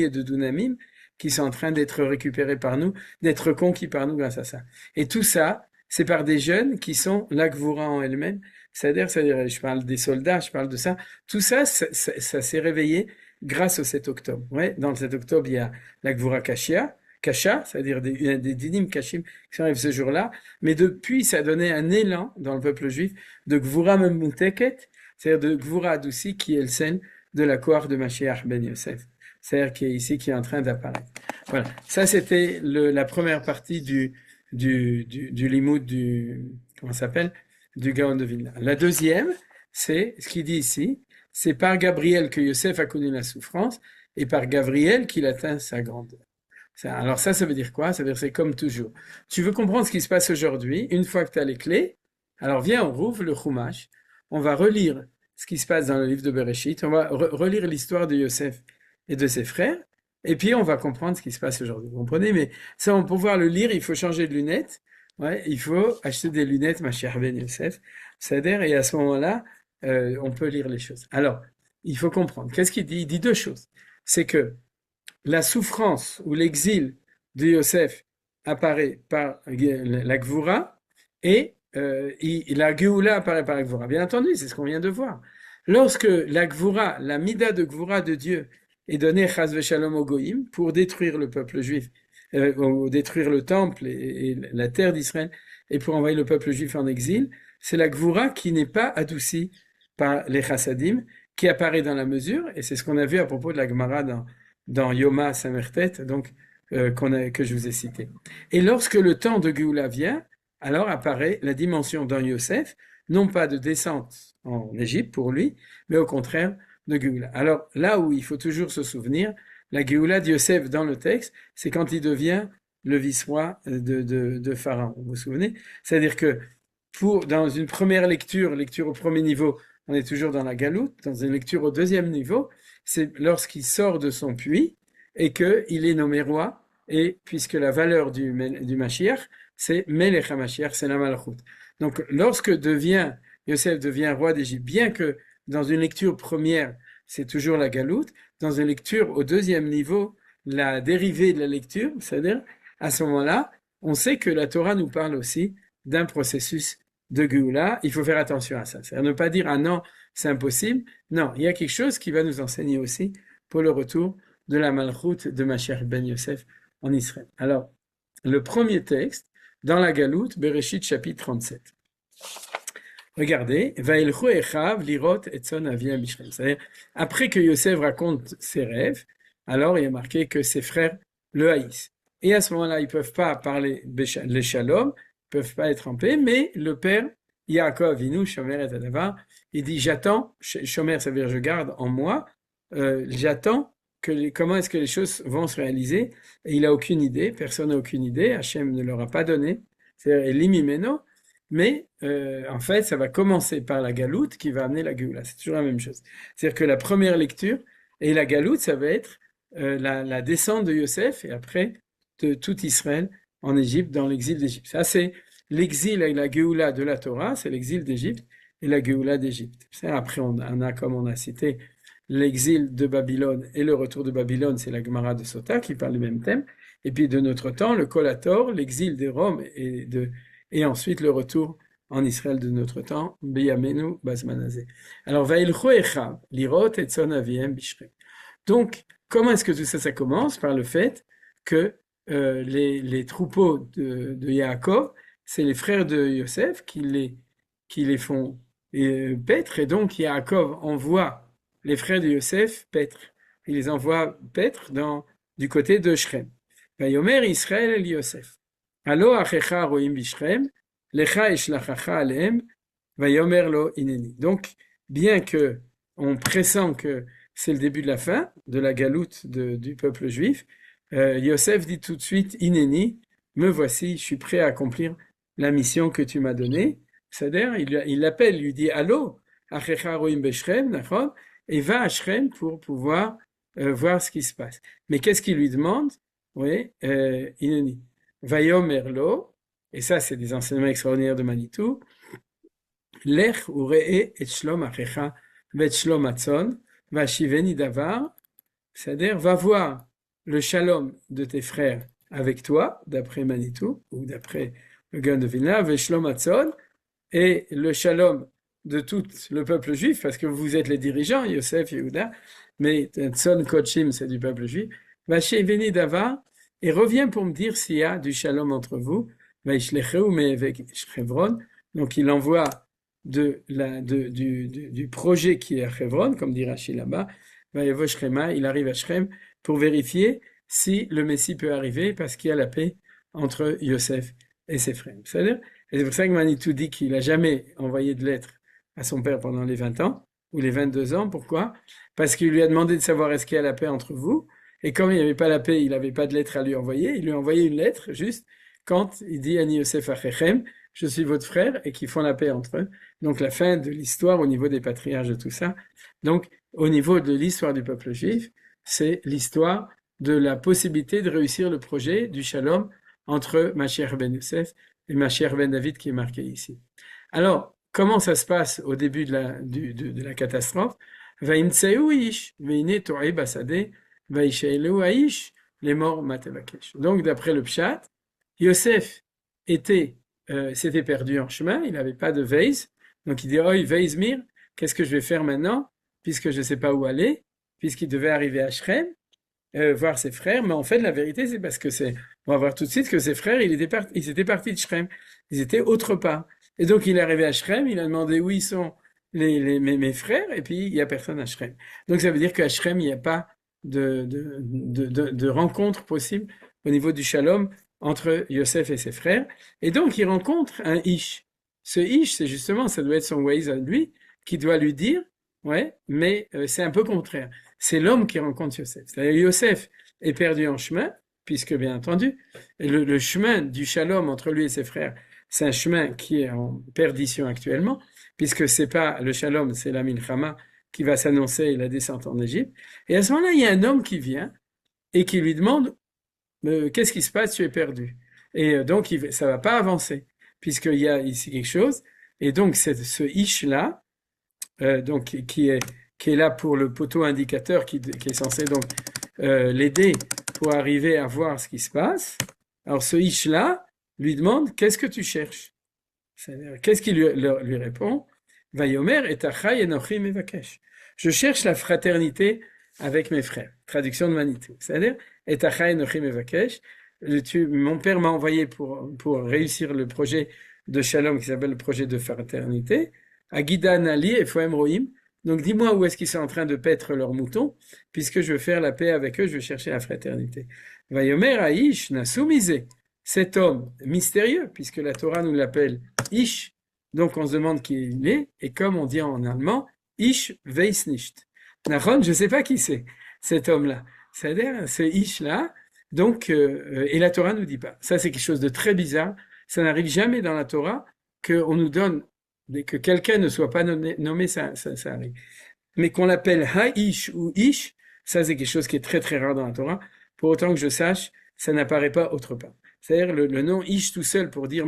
de dunamim qui sont en train d'être récupérés par nous, d'être conquis par nous grâce à ça. Et tout ça, c'est par des jeunes qui sont la Gvura en elle-même, c'est-à-dire, je parle des soldats, je parle de ça. Tout ça, ça s'est réveillé grâce au 7 octobre. Ouais, dans le 7 octobre, il y a la Gvura Kasha, c'est-à-dire des dinim Kashim qui arrivent ce jour-là. Mais depuis, ça a donné un élan dans le peuple juif de Gvura Memuteket, c'est-à-dire de Gvura adouci, qui est le scène de la cohorte de Mashiach Ben Yosef. C'est-à-dire qui est ici, qui est en train d'apparaître. Voilà. Ça, c'était la première partie du limoud comment ça s'appelle? Du Gaon de Vilna. La deuxième, c'est ce qu'il dit ici, c'est par Gabriel que Yosef a connu la souffrance et par Gabriel qu'il atteint sa grandeur. Alors ça veut dire quoi? Ça veut dire c'est comme toujours. Tu veux comprendre ce qui se passe aujourd'hui, une fois que tu as les clés, alors viens, on rouvre le Chumash, on va relire ce qui se passe dans le livre de Bereshit, on va relire l'histoire de Yosef et de ses frères, et puis on va comprendre ce qui se passe aujourd'hui. Vous comprenez? Mais ça, pour pouvoir le lire, il faut changer de lunettes. Ouais, il faut acheter des lunettes, ma chère Ben Yosef. C'est-à-dire, et à ce moment-là, on peut lire les choses. Alors, il faut comprendre. Qu'est-ce qu'il dit? Il dit deux choses. C'est que la souffrance ou l'exil de Yosef apparaît par la Gvura et la Géoula apparaît par la Gvura. Bien entendu, c'est ce qu'on vient de voir. Lorsque la Gvura, la Mida de Gvura de Dieu est donnée Chas Veshalom au Goïm pour détruire le peuple juif, détruire le temple et la terre d'Israël et pour envoyer le peuple juif en exil, c'est la Gvura qui n'est pas adoucie par les Chassadim, qui apparaît dans la mesure, et c'est ce qu'on a vu à propos de la Gemara dans Yoma Samertet, donc que je vous ai cité. Et lorsque le temps de Géoula vient, alors apparaît la dimension dans Yosef, non pas de descente en Égypte pour lui, mais au contraire de Géoula. Alors là où il faut toujours se souvenir, la Géoula de Yosef dans le texte, c'est quand il devient le vice-roi de Pharaon. Vous vous souvenez? C'est-à-dire que dans une première lecture au premier niveau, on est toujours dans la galoute. Dans une lecture au deuxième niveau, c'est lorsqu'il sort de son puits et qu'il est nommé roi. Et puisque la valeur du Mashiach, c'est Melech HaMashiach, c'est la Malchut. Donc, lorsque Yosef devient roi d'Égypte, bien que dans une lecture première, c'est toujours la galoute, dans une lecture au deuxième niveau, la dérivée de la lecture, c'est-à-dire, à ce moment-là, on sait que la Torah nous parle aussi d'un processus de Géoula. Il faut faire attention à ça. C'est-à-dire ne pas dire, ah non, c'est impossible. Non, il y a quelque chose qui va nous enseigner aussi pour le retour de la Malchut de Mashiach ben Yosef en Israël. Alors, le premier texte, dans la Galoute, Bereshit chapitre 37. Regardez, Vaelchu Echav lirot etzon avia Mishrem. C'est-à-dire, après que Yosef raconte ses rêves, alors il y a marqué que ses frères le haïssent. Et à ce moment-là, ils ne peuvent pas parler les shalom, ils ne peuvent pas être en paix, mais le père, Yaakov Avinu, Shomer et Adavar, il dit, j'attends, Shomer, ça veut dire je garde en moi, j'attends comment est-ce que les choses vont se réaliser, et il n'a aucune idée, personne n'a aucune idée, Hachem ne leur a pas donné, c'est-à-dire Elimimeno, mais en fait, ça va commencer par la galoute qui va amener la Géoula. C'est toujours la même chose. C'est-à-dire que la première lecture et la galoute, ça va être la descente de Yosef et après de tout Israël en Égypte, dans l'exil d'Égypte. Ça, c'est l'exil et la Géoula de la Torah, c'est l'exil d'Égypte et la Géoula d'Égypte. Après, on a, comme on a cité, l'exil de Babylone et le retour de Babylone, c'est la Gemara de Sota qui parle du même thème. Et puis de notre temps, le Kolator, l'exil des Roms et ensuite le retour en Israël de notre temps, Beyamenu Bazmanazé. Alors, Vailchu Echav, lirot et tzon aviem bishrem. Donc, comment est-ce que tout ça, ça commence? Par le fait que les troupeaux de Yaakov, c'est les frères de Yosef qui les font paître, et donc Yaakov envoie les frères de Yosef paître. Il les envoie paître du côté de Shrem. Vayomer Israël el Yosef. Allo achecha roim bishrem, lecha eshlachacha alehem, vayomer lo ineni. Donc, bien que on pressent que c'est le début de la fin de la galoute du peuple juif. Yosef dit tout de suite, Hineni, me voici, je suis prêt à accomplir la mission que tu m'as donnée. C'est-à-dire, il l'appelle, il lui dit, allô, Achecha roim beshrem, nachon, et va à Shrem pour pouvoir voir ce qui se passe. Mais qu'est-ce qu'il lui demande? Oui, Hineni. Vayomer lo, et ça, c'est des enseignements extraordinaires de Manitou. Lech uree et shlom achecha vet shlom atzon, vashiveni davar, c'est-à-dire, va voir le shalom de tes frères avec toi, d'après Manitou, ou d'après le Gaon de Vilna, ve shlom atzon, et le shalom de tout le peuple juif, parce que vous êtes les dirigeants, Yosef, Yehuda, mais Tzon Kodshim, c'est du peuple juif, vashiveni davar, et reviens pour me dire s'il y a du shalom entre vous, vaishlecheu me'evek Hebron, donc il envoie du projet qui est à Hebron, comme dit Rashi là-bas, il arrive à Shrem pour vérifier si le Messie peut arriver parce qu'il y a la paix entre Yosef et ses frères. C'est-à-dire, et c'est pour ça que Manitou dit qu'il n'a jamais envoyé de lettre à son père pendant les 20 ans ou les 22 ans. Pourquoi? Parce qu'il lui a demandé de savoir est-ce qu'il y a la paix entre vous. Et comme il n'y avait pas la paix, il n'avait pas de lettre à lui envoyer. Il lui a envoyé une lettre juste quand il dit Ani Yosef Achechem, je suis votre frère, et qu'ils font la paix entre eux. Donc la fin de l'histoire au niveau des patriarches de tout ça. Donc au niveau de l'histoire du peuple juif, c'est l'histoire de la possibilité de réussir le projet du shalom entre Mashiach ben Yosef et Mashiach ben David qui est marqué ici. Alors, comment ça se passe au début de la catastrophe? Vaimtseu ish, veine to'e basade, vaishaelu aish, les morts matevakesh. Donc d'après le pshat, Yosef s'était perdu en chemin, il n'avait pas de veise, donc il dit, oh, Veizmir, qu'est-ce que je vais faire maintenant, puisque je ne sais pas où aller, puisqu'il devait arriver à Shrem, voir ses frères, mais en fait, la vérité, c'est parce que on va voir tout de suite que ses frères, ils étaient partis de Shrem, ils étaient autre part. Et donc, il est arrivé à Shrem, il a demandé où ils sont mes frères, et puis il n'y a personne à Shrem. Donc, ça veut dire qu'à Shrem, il n'y a pas de rencontre possible au niveau du shalom entre Yosef et ses frères. Et donc, il rencontre un Ish. Ce Ish, c'est justement, ça doit être son Waze à lui, qui doit lui dire, ouais, mais c'est un peu contraire. C'est l'homme qui rencontre Yosef. C'est-à-dire, Yosef est perdu en chemin, puisque, bien entendu, le chemin du shalom entre lui et ses frères, c'est un chemin qui est en perdition actuellement, puisque c'est pas le shalom, c'est la milchama qui va s'annoncer la descente en Égypte. Et à ce moment-là, il y a un homme qui vient et qui lui demande qu'est-ce qui se passe, tu es perdu. Et donc, ça va pas avancer, puisqu'il y a ici quelque chose. Et donc, c'est ce Ish-là, donc, qui est là pour le poteau indicateur, qui est censé donc l'aider pour arriver à voir ce qui se passe. Alors, ce Ish-là lui demande, qu'est-ce que tu cherches? C'est-à-dire, qu'est-ce qu'il lui répond? Vayomer et achai enochi mevakesh. Je cherche la fraternité avec mes frères. Traduction de Manitou. C'est-à-dire, et achai enochi mevakesh. Mon père m'a envoyé pour réussir le projet de Shalom qui s'appelle le projet de fraternité. Agida Nali et Foem Rohim. Donc dis-moi où est-ce qu'ils sont en train de paître leurs moutons, puisque je veux faire la paix avec eux, je veux chercher la fraternité. Vayomer Aish Nasumise. Cet homme mystérieux, puisque la Torah nous l'appelle Ish, donc on se demande qui il est, et comme on dit en allemand, Ish weiß nicht. Nachon, je ne sais pas qui c'est, cet homme-là. C'est-à-dire, ce Ish-là, donc, et la Torah nous dit pas. Ça, c'est quelque chose de très bizarre. Ça n'arrive jamais dans la Torah qu'on nous donne, que quelqu'un ne soit pas nommé, ça arrive. Mais qu'on l'appelle Ha-Ish ou Ish, ça, c'est quelque chose qui est très très rare dans la Torah. Pour autant que je sache, ça n'apparaît pas autre part. C'est-à-dire le nom Ish tout seul pour dire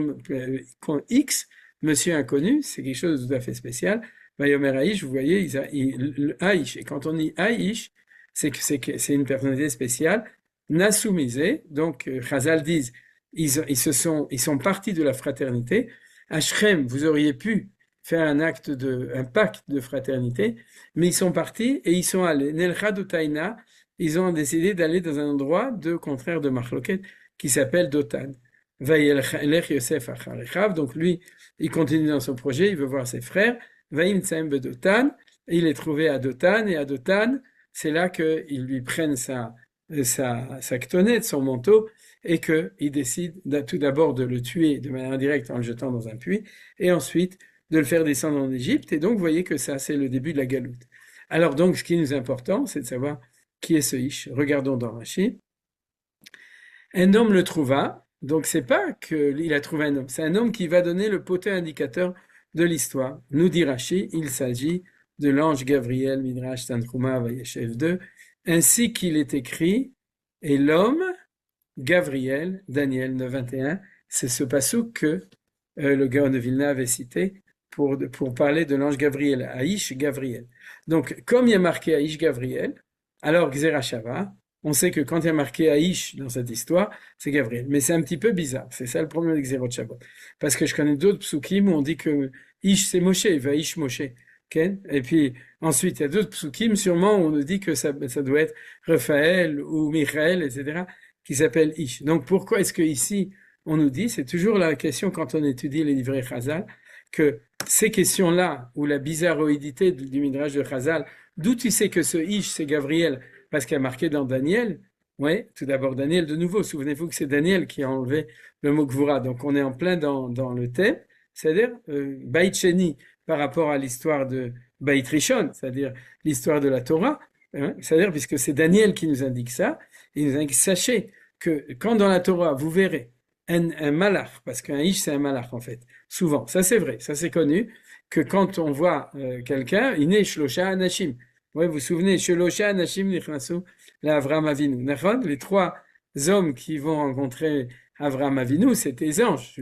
X, monsieur inconnu, c'est quelque chose de tout à fait spécial. Vayomer Aish, vous voyez, le Aish. Et quand on dit Aish, c'est une personnalité spéciale. Nasumise, donc Chazal disent, ils sont partis de la fraternité. À Shrem, vous auriez pu faire un pacte de fraternité, mais ils sont partis et ils sont allés. Nelchadutaina, ils ont décidé d'aller dans un endroit contraire de Machloket, qui s'appelle Dotan. Vayelech Yosef Acharechav, donc lui, il continue dans son projet, il veut voir ses frères. Vaimtsaem Bedotan, il est trouvé à Dotan, et à Dotan, c'est là qu'ils lui prennent sa ctonnette, son manteau, et qu'il décide tout d'abord de le tuer de manière directe en le jetant dans un puits, et ensuite de le faire descendre en Égypte. Et donc, vous voyez que ça, c'est le début de la galoute. Alors donc, ce qui nous est important, c'est de savoir qui est ce Ish. Regardons dans Rashi. Un homme le trouva, donc c'est pas qu'il a trouvé un homme, c'est un homme qui va donner le poté indicateur de l'histoire. Nous dit Rashi, il s'agit de l'ange Gabriel, Midrash Tanchuma Vayeshev 2, ainsi qu'il est écrit, et l'homme, Gabriel, Daniel 9.21, c'est ce passouk que le Gaon de Vilna avait cité pour parler de l'ange Gabriel, Aïch Gabriel. Donc, comme il y a marqué Aïch Gabriel, alors Xerashava, on sait que quand il y a marqué Aïch dans cette histoire, c'est Gabriel. Mais c'est un petit peu bizarre. C'est ça le problème avec Xerot Shabbat. Parce que je connais d'autres psukim où on dit que Ish c'est Moshe, Vaïch Moshe. Okay? Et puis, ensuite, il y a d'autres psukim sûrement où on nous dit que ça doit être Raphaël ou Michael, etc., qui s'appelle Ish. Donc, pourquoi est-ce que ici, on nous dit, c'est toujours la question quand on étudie les livrets Chazal, que ces questions-là, ou la bizarroïdité du Midrash de Chazal, d'où tu sais que ce Ish, c'est Gabriel, parce qu'il y a marqué dans Daniel, ouais, tout d'abord Daniel de nouveau, souvenez-vous que c'est Daniel qui a enlevé le mot Gvura, donc on est en plein dans le thème, c'est-à-dire Beit Sheni par rapport à l'histoire de Beit Rishon, c'est-à-dire l'histoire de la Torah, hein, c'est-à-dire puisque c'est Daniel qui nous indique ça, il nous indique, sachez que quand dans la Torah, vous verrez un malach, parce qu'un ish c'est un malach en fait, souvent, ça c'est vrai, ça c'est connu, que quand on voit quelqu'un, iné shlosha anashim, ouais, vous vous souvenez, shlosha anashim nichnasu la Avraham Avinu, les trois hommes qui vont rencontrer Avraham Avinu, c'est des anges.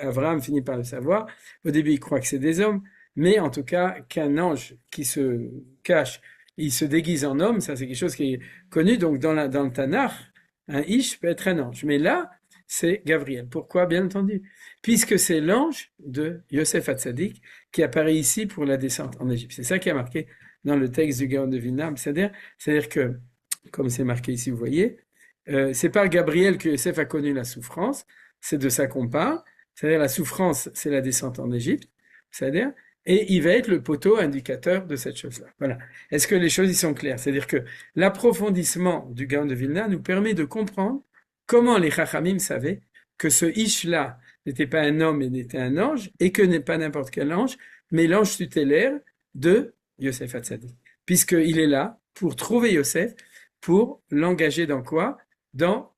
Avraham finit par le savoir, au début il croit que c'est des hommes, mais en tout cas qu'un ange qui se cache, il se déguise en homme, ça c'est quelque chose qui est connu, donc dans le Tanakh, un ish peut être un ange, mais là, c'est Gabriel. Pourquoi? Bien entendu. Puisque c'est l'ange de Yosef Hatzadik qui apparaît ici pour la descente en Égypte. C'est ça qui a marqué dans le texte du Gaon de Vilna. C'est-à-dire que, comme c'est marqué ici, vous voyez, c'est par Gabriel que Yosef a connu la souffrance. C'est de ça qu'on parle. C'est-à-dire la souffrance, c'est la descente en Égypte. C'est-à-dire, et il va être le poteau indicateur de cette chose-là. Voilà. Est-ce que les choses y sont claires? C'est-à-dire que l'approfondissement du Gaon de Vilna nous permet de comprendre comment les Chachamim savaient que ce Ish-là n'était pas un homme et n'était un ange, et que n'est pas n'importe quel ange, mais l'ange tutélaire de Yosef Hatzadik. Puisqu'il est là pour trouver Yosef, pour l'engager dans quoi? Dans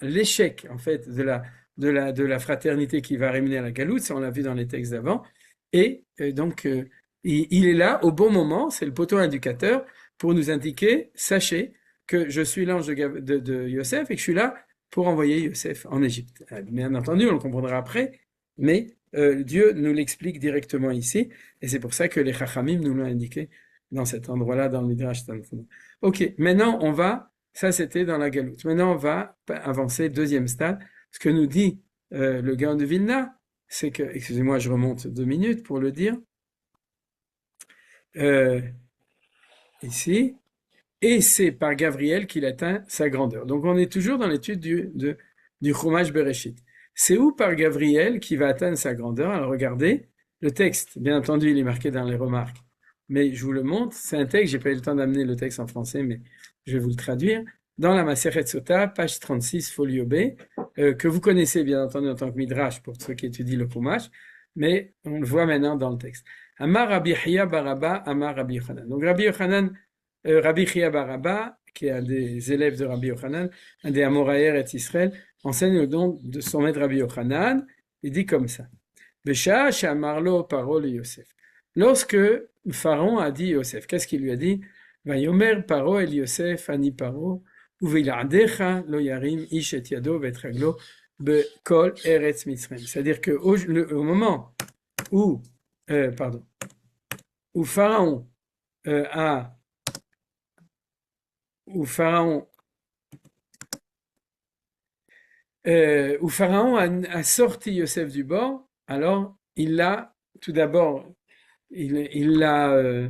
l'échec, en fait, de la fraternité qui va ramener à la galoute, ça on l'a vu dans les textes d'avant, et donc il est là au bon moment, c'est le poteau indicateur pour nous indiquer, sachez que je suis l'ange de Yosef et que je suis là pour envoyer Yosef en Égypte. Bien entendu, on le comprendra après, mais Dieu nous l'explique directement ici, et c'est pour ça que les Chachamim nous l'ont indiqué dans cet endroit-là, dans le Midrash Tanchuma. Ok, maintenant on va, ça c'était dans la galoute, maintenant on va avancer, deuxième stade, ce que nous dit le Gaon de Vilna, c'est que, excusez-moi, je remonte 2 minutes pour le dire, ici, et c'est par Gabriel qu'il atteint sa grandeur. Donc on est toujours dans l'étude du Chumash Bereshit. C'est où par Gabriel qu'il va atteindre sa grandeur? Alors regardez, le texte, bien entendu, il est marqué dans les remarques, mais je vous le montre, c'est un texte, j'ai pas eu le temps d'amener le texte en français, mais je vais vous le traduire. Dans la Maseret Sota, page 36, folio B, que vous connaissez bien entendu en tant que Midrash pour ceux qui étudient le Chumash, mais on le voit maintenant dans le texte. Amar Rabbi Chia Baraba, Amar Rabbi Yochanan. Donc Rabbi Yochanan, Rabbi Chia Baraba, qui est un des élèves de Rabbi Yochanan, un des Amoraïr et Israël, enseigne le don de son maître Rabbi Yochanan. Il dit comme ça. Besha Shamarlo Paro Yosef. Lorsque Pharaon a dit Yosef, qu'est-ce qu'il lui a dit? Vayomer Paro el Yosef ani Paro, uviladecha lo yarim ish et yado vetraglo bekol eretz mitzrayim. C'est-à-dire que au moment où, où Pharaon où Pharaon a sorti Yosef du bord, alors il l'a tout d'abord il l'a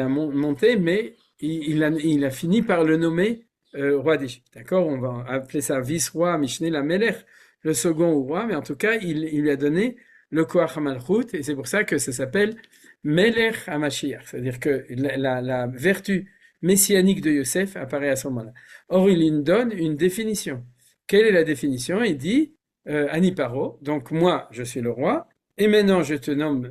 monté, mais il a fini par le nommer roi d'Égypte. D'accord? On va appeler ça vice-roi, Mishneh la Melech, le second roi, mais en tout cas, il lui a donné le Koach HaMalchut, et c'est pour ça que ça s'appelle Melech HaMashiach, c'est-à-dire que la vertu messianique de Yosef apparaît à ce moment-là. Or, il lui donne une définition. Quelle est la définition? Il dit Aniparo, donc moi, je suis le roi, et maintenant je te nomme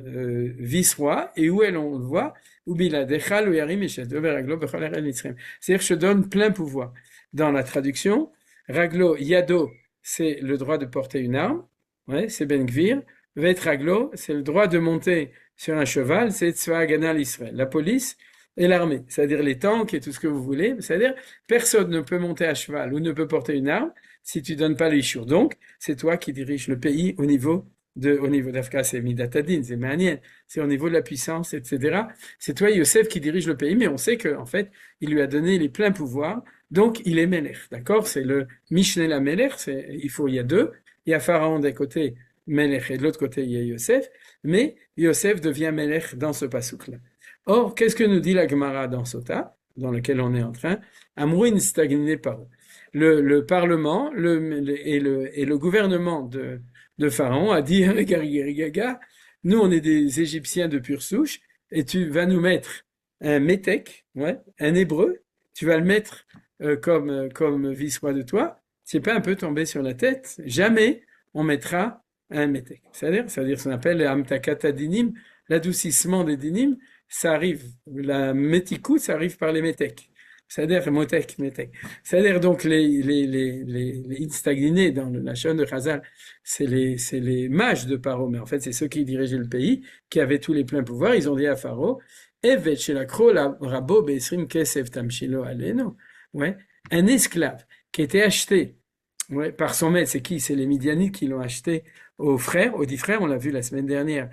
vice-roi, et où est-on le voit? Ubiladecha lo yarim esheto veraglo bechol eretz Mitzrayim. C'est-à-dire que je donne plein pouvoir. Dans la traduction, raglo yado, c'est le droit de porter une arme, ouais, c'est Ben Gvir. Vet raglo, c'est le droit de monter sur un cheval, c'est Tzva Hagana l'Israël, la police et l'armée, c'est-à-dire les tanks et tout ce que vous voulez. C'est-à-dire personne ne peut monter à cheval ou ne peut porter une arme si tu donnes pas l'Ishur. Donc, c'est toi qui diriges le pays au niveau d'Afka, c'est Midatadin, c'est Maniel, c'est au niveau de la puissance, etc. C'est toi, Yosef, qui dirige le pays, mais on sait qu'en fait, il lui a donné les pleins pouvoirs, donc il est Melech, d'accord? C'est le Mishneh la Melech, il y a deux, il y a Pharaon d'un côté, Melech, et de l'autre côté, il y a Yosef, mais Yosef devient Melech dans ce pasouk-là. Or, qu'est-ce que nous dit la Gemara dans Sota, dans lequel on est en train? Amrouin stagné par le Parlement et le gouvernement de Pharaon a dit, Gaga, nous on est des Égyptiens de pure souche, et tu vas nous mettre un métèque, ouais, un hébreu, tu vas le mettre comme vice-roi de toi, c'est pas un peu tombé sur la tête, jamais on mettra un métèque. C'est-à-dire ce qu'on appelle Amtakat Dinim, l'adoucissement des dinim, ça arrive, la méticoute, ça arrive par les métèques. C'est-à-dire motek, métèque. C'est-à-dire donc les instaglinés dans le Lachon de Chazal, c'est les mages de Paro, mais en fait c'est ceux qui dirigeaient le pays, qui avaient tous les pleins pouvoirs. Ils ont dit à Pharaon, Evet shelakro la rabo be'esrim kesef tamshilo aleno. Ouais, un esclave qui était acheté, ouais, par son maître. C'est qui? C'est les Midianites qui l'ont acheté aux frères, aux 10 frères. On l'a vu la semaine dernière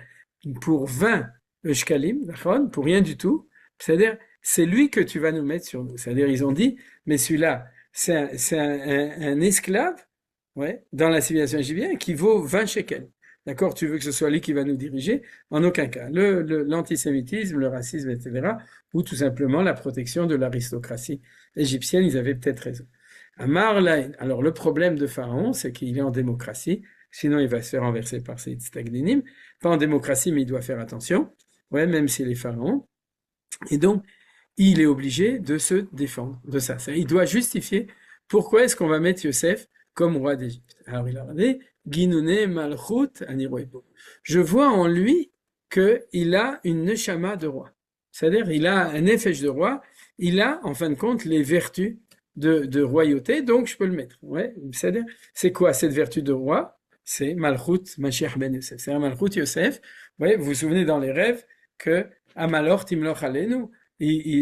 pour 20 shkalim, pour rien du tout. C'est-à-dire c'est lui que tu vas nous mettre sur nous. C'est-à-dire, ils ont dit, mais celui-là, c'est un esclave, ouais, dans la civilisation égyptienne qui vaut 20 shekels. D'accord? Tu veux que ce soit lui qui va nous diriger? En aucun cas. L'antisémitisme, le racisme, etc. Ou tout simplement la protection de l'aristocratie égyptienne, ils avaient peut-être raison. Amar Lain. Alors, le problème de Pharaon, c'est qu'il est en démocratie. Sinon, il va se faire renverser par ses stagdinim. Pas en démocratie, mais il doit faire attention. Ouais, même s'il est Pharaon. Et donc, il est obligé de se défendre de ça. Il doit justifier pourquoi est-ce qu'on va mettre Yosef comme roi d'Égypte. Alors il a dit, Ginune Malchut Aniroebo. Je vois en lui qu'il a une neshama de roi. C'est-à-dire, il a un nefesh de roi, il a, en fin de compte, les vertus de royauté, donc je peux le mettre. Ouais, c'est-à-dire, c'est quoi cette vertu de roi? C'est Malchut Mashiach ben Yosef. C'est un Malchut Yosef. Ouais, vous vous souvenez dans les rêves que Amalor Timloch Alenu,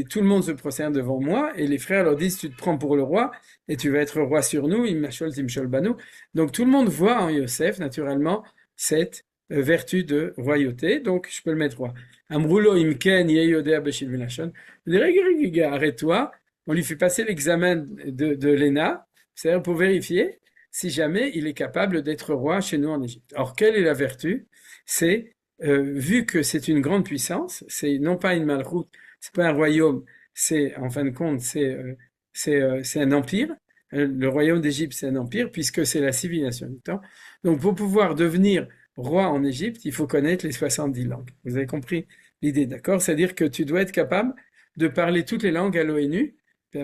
tout le monde se prosterne devant moi, et les frères leur disent, tu te prends pour le roi, et tu vas être roi sur nous, Imachol Timshol Banu. Donc tout le monde voit en Yosef, naturellement, cette vertu de royauté, donc je peux le mettre roi. Amroulo Imken Yeyodea Beshil Minachon. Arrête-toi, on lui fait passer l'examen de l'ENA, c'est-à-dire pour vérifier si jamais il est capable d'être roi chez nous en Égypte. Or, quelle est la vertu? C'est, vu que c'est une grande puissance, c'est non pas une malroute, c'est pas un royaume, c'est, en fin de compte, c'est un empire. Le royaume d'Égypte, c'est un empire, puisque c'est la civilisation du temps. Donc, pour pouvoir devenir roi en Égypte, il faut connaître les 70 langues. Vous avez compris l'idée, d'accord? C'est-à-dire que tu dois être capable de parler toutes les langues à l'ONU,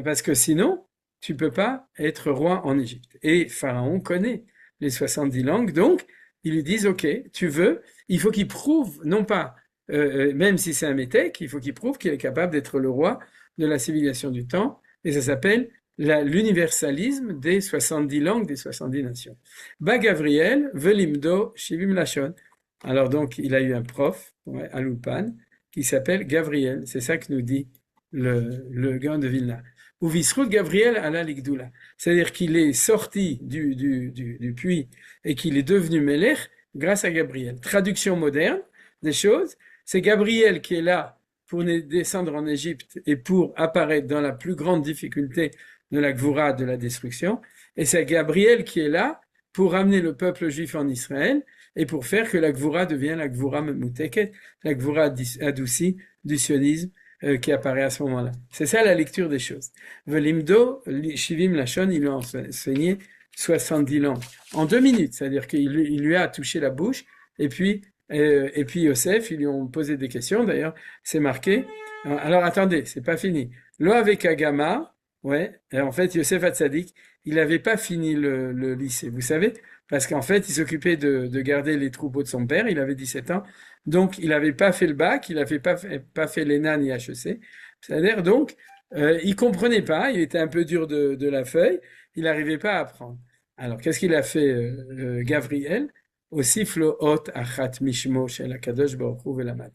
parce que sinon, tu peux pas être roi en Égypte. Et Pharaon connaît les 70 langues, donc, ils lui disent, OK, tu veux, il faut qu'il prouve, non pas même si c'est un métèque, il faut qu'il prouve qu'il est capable d'être le roi de la civilisation du temps, et ça s'appelle l'universalisme des 70 langues, des 70 nations. Ba Gabriel, velimdo shivim lachon. Alors donc, il a eu un prof, ouais, à l'Ulpan, qui s'appelle Gabriel, c'est ça que nous dit le gars de Vilna. Ou Visrut Gabriel à la Ligdoula. C'est-à-dire qu'il est sorti du puits et qu'il est devenu Melech grâce à Gabriel. Traduction moderne des choses, c'est Gabriel qui est là pour descendre en Égypte et pour apparaître dans la plus grande difficulté de la Gvoura, de la destruction. Et c'est Gabriel qui est là pour ramener le peuple juif en Israël et pour faire que la Gvoura devienne la Gvoura Memuteket, la Gvoura adoucie du sionisme qui apparaît à ce moment-là. C'est ça la lecture des choses. Velimdo, Shivim Lachon, il lui a enseigné 70 langues en 2 minutes, c'est-à-dire qu'il lui a touché la bouche et puis Yosef, ils lui ont posé des questions, d'ailleurs, c'est marqué. Alors attendez, c'est pas fini. Lo avec Agama, ouais, et en fait, Yosef Hatzadik, il n'avait pas fini le lycée. Vous savez, parce qu'en fait, il s'occupait de garder les troupeaux de son père, il avait 17 ans, donc il n'avait pas fait le bac, il n'avait pas fait l'ENA ni HEC, c'est-à-dire donc, il comprenait pas, il était un peu dur de la feuille, il n'arrivait pas à apprendre. Alors, qu'est-ce qu'il a fait, Gabriel? Osif lo hot achat mishmo shel hakadosh baruch hu velamad.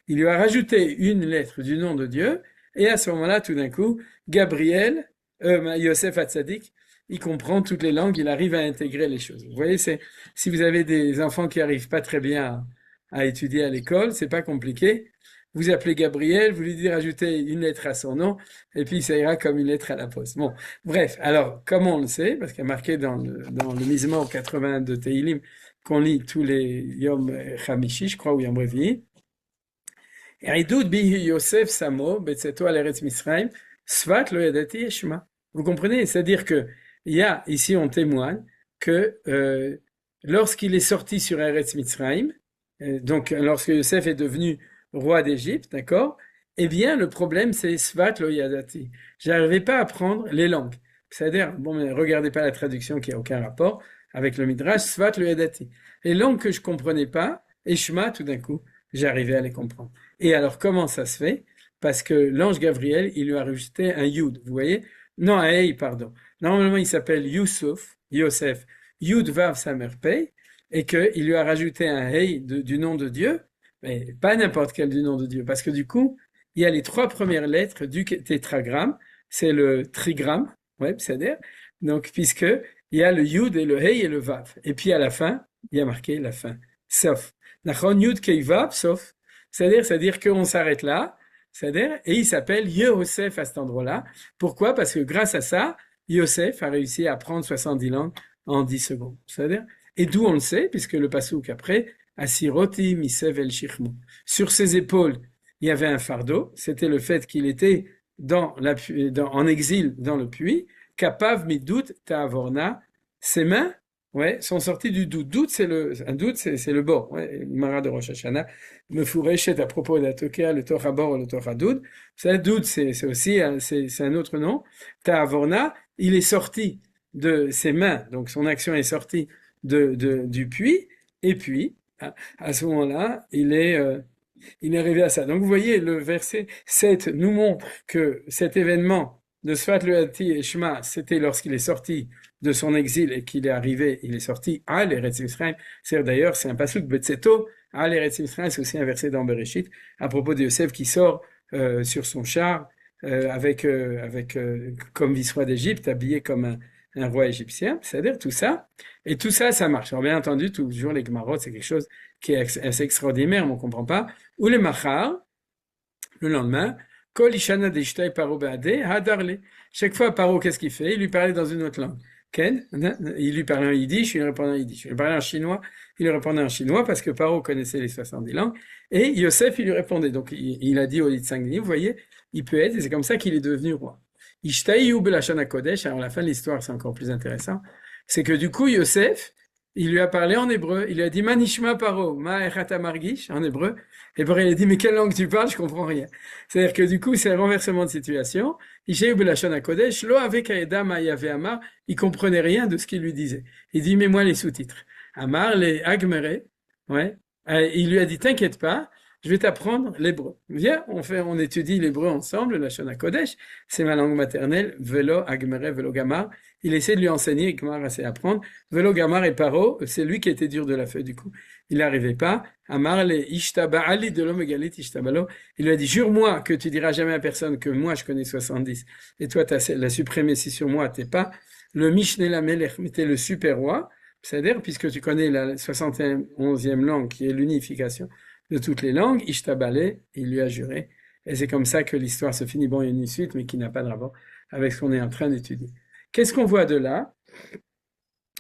Il lui a rajouté une lettre du nom de Dieu, et à ce moment-là, tout d'un coup, Gabriel, Yosef Hatzadik, il comprend toutes les langues, il arrive à intégrer les choses. Vous voyez, si vous avez des enfants qui arrivent pas très bien à étudier à l'école, c'est pas compliqué. Vous appelez Gabriel, vous lui dites rajouter une lettre à son nom, et puis ça ira comme une lettre à la poste. Bon, bref, alors, comment on le sait? Parce qu'il y a marqué dans le Mizmor 80 de Teilim, qu'on lit tous les Yom Chamishi, je crois, ou Yom Revi. Eridut bihi Yosef Samo, betzeto al Eretz Misraim, svat lo yadati yeshma. Vous comprenez? C'est-à-dire que, il y a, ici on témoigne, que lorsqu'il est sorti sur Eretz Mitzrayim, donc lorsque Yosef est devenu roi d'Égypte, d'accord? Eh bien, le problème, c'est Svat lo yadati. J'arrivais pas à apprendre les langues. C'est-à-dire, bon, mais regardez pas la traduction qui a aucun rapport avec le Midrash, Svat lo yadati. Les langues que je comprenais pas, et Shema, tout d'un coup, j'arrivais à les comprendre. Et alors, comment ça se fait? Parce que l'ange Gabriel, il lui a rajouté un Yud, vous voyez? Non, un Hey, pardon. Normalement, il s'appelle Yosef, Yud Vav Samer Pei, et qu'il lui a rajouté un Hey du nom de Dieu, mais pas n'importe quel du nom de Dieu, parce que du coup, il y a les trois premières lettres du tétragramme, c'est le trigramme, ouais, c'est-à-dire, donc, puisque il y a le Yud et le Hey et le Vav. Et puis à la fin, il y a marqué la fin. Sauf. Nachon Yud Kei Vav, sauf. C'est-à-dire qu'on s'arrête là, c'est-à-dire, et il s'appelle Yosef à cet endroit-là. Pourquoi? Parce que grâce à ça, Yosef a réussi à apprendre 70 langues en 10 secondes. C'est-à-dire, et d'où on le sait, puisque le passouk après, Asiroti Misev El Shichmu. Sur ses épaules, il y avait un fardeau, c'était le fait qu'il était en exil dans le puits, Kapav Midut Ta'avorna, ses mains, ouais, sont sorties du doute. Un doute, c'est le bord, ouais, Mara de Rosh Hashanah, me fourrechet à propos de la Tokea, le Torah bord et le Torah doute. Ça, doute, c'est aussi, c'est un autre nom. Ta'avorna, il est sorti de ses mains, donc son action est sortie du puits, et puis, à ce moment-là, il est arrivé à ça. Donc vous voyez, le verset 7 nous montre que cet événement de Sfat Leati et Shema, c'était lorsqu'il est sorti de son exil et qu'il est arrivé, il est sorti à l'Eretz Yisraël. C'est d'ailleurs, c'est un pasuk Betseto, à l'Eretz Yisraël, c'est aussi un verset dans Bereshit, à propos de Yosef qui sort sur son char, comme vice-roi d'Égypte, habillé comme un roi égyptien, c'est-à-dire tout ça. Et tout ça, ça marche. Alors bien entendu, toujours les Gemarot, c'est quelque chose qui est assez extraordinaire, mais on ne comprend pas. Ou les Machar, le lendemain, Kol Ishana Deshtai Paro Beade, Hadarle. Chaque fois, Paro, qu'est-ce qu'il fait? Il lui parlait dans une autre langue. Ken, il lui parlait en yiddish, il lui répondait en yiddish. Il lui parlait en chinois, il lui répondait en chinois parce que Paro connaissait les 70 langues. Et Yosef, il lui répondait. Donc, il a dit au Yitzhak, vous voyez, il peut être, et c'est comme ça qu'il est devenu roi. Ishtai ou Belashana Kodesh, alors la fin de l'histoire, c'est encore plus intéressant. C'est que du coup, Yosef, il lui a parlé en hébreu. Il lui a dit Manishma Paro, Ma Echata Margish, en hébreu. Et Paro, il a dit, mais quelle langue tu parles? Je comprends rien. C'est-à-dire que du coup, c'est un renversement de situation. Isheu Belashon Kodesh, lo avec Aeda Ma'yave Amar, il comprenait rien de ce qu'il lui disait. Il dit, mets-moi les sous-titres. Amar, les Agmere, ouais. Il lui a dit, t'inquiète pas, je vais t'apprendre l'hébreu. Viens, on étudie l'hébreu ensemble, la Shona Kodesh. C'est ma langue maternelle, Velo, Agmere, Velo Gamar. Il essaie de lui enseigner, Gamar a essayé d'apprendre. Velo Gamar et Paro, c'est lui qui était dur de la feuille, du coup. Il n'arrivait pas. Amar le Ishtaba Ali de l'homme égalit Ishtabalo. Il lui a dit, jure-moi que tu diras jamais à personne que moi je connais 70. Et toi, tu as la suprématie sur moi, t'es pas. Le Mishneh Lamelech, t'es le super roi. C'est-à-dire, puisque tu connais la 71e langue qui est l'unification de toutes les langues, Ishtabale, il lui a juré. Et c'est comme ça que l'histoire se finit. Bon, il y a une suite, mais qui n'a pas de rapport avec ce qu'on est en train d'étudier. Qu'est-ce qu'on voit de là?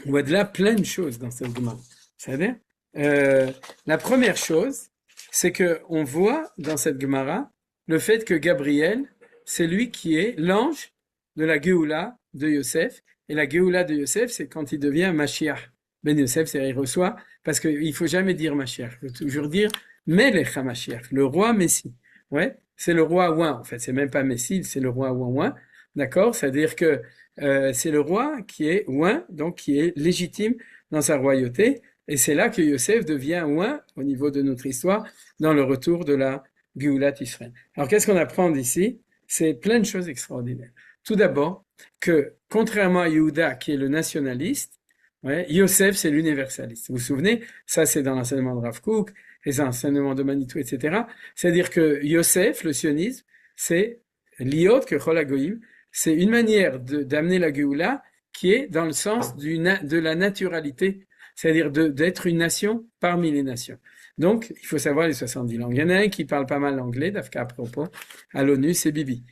On voit de là plein de choses dans cette demande. C'est-à-dire, la première chose, c'est que on voit dans cette Gemara le fait que Gabriel, c'est lui qui est l'ange de la Géoula de Yosef. Et la Géoula de Yosef, c'est quand il devient Mashiach. Ben Yosef, c'est il reçoit, parce qu'il faut jamais dire Mashiach, il faut toujours dire Melech HaMashiach, le roi Messie. Ouais, c'est le roi Ouin, en fait, c'est même pas Messie, c'est le roi Ouin, d'accord? C'est-à-dire que c'est le roi qui est Ouin, donc qui est légitime dans sa royauté, et c'est là que Yosef devient un au niveau de notre histoire, dans le retour de la Géoulat Israël. Alors qu'est-ce qu'on apprend d'ici? C'est plein de choses extraordinaires. Tout d'abord, que contrairement à Yehuda, qui est le nationaliste, ouais, Yosef, c'est l'universaliste. Vous vous souvenez? Ça, c'est dans l'enseignement de Rav Kook, les enseignements de Manitou, etc. C'est-à-dire que Yosef, le sionisme, c'est l'iot que Chol Hagoyim, c'est une manière d'amener la Géoula qui est dans le sens de la naturalité, c'est-à-dire d'être une nation parmi les nations. Donc, il faut savoir les 70 langues. Il y en a un qui parle pas mal l'anglais, d'Afka à propos, à l'ONU, c'est Bibi.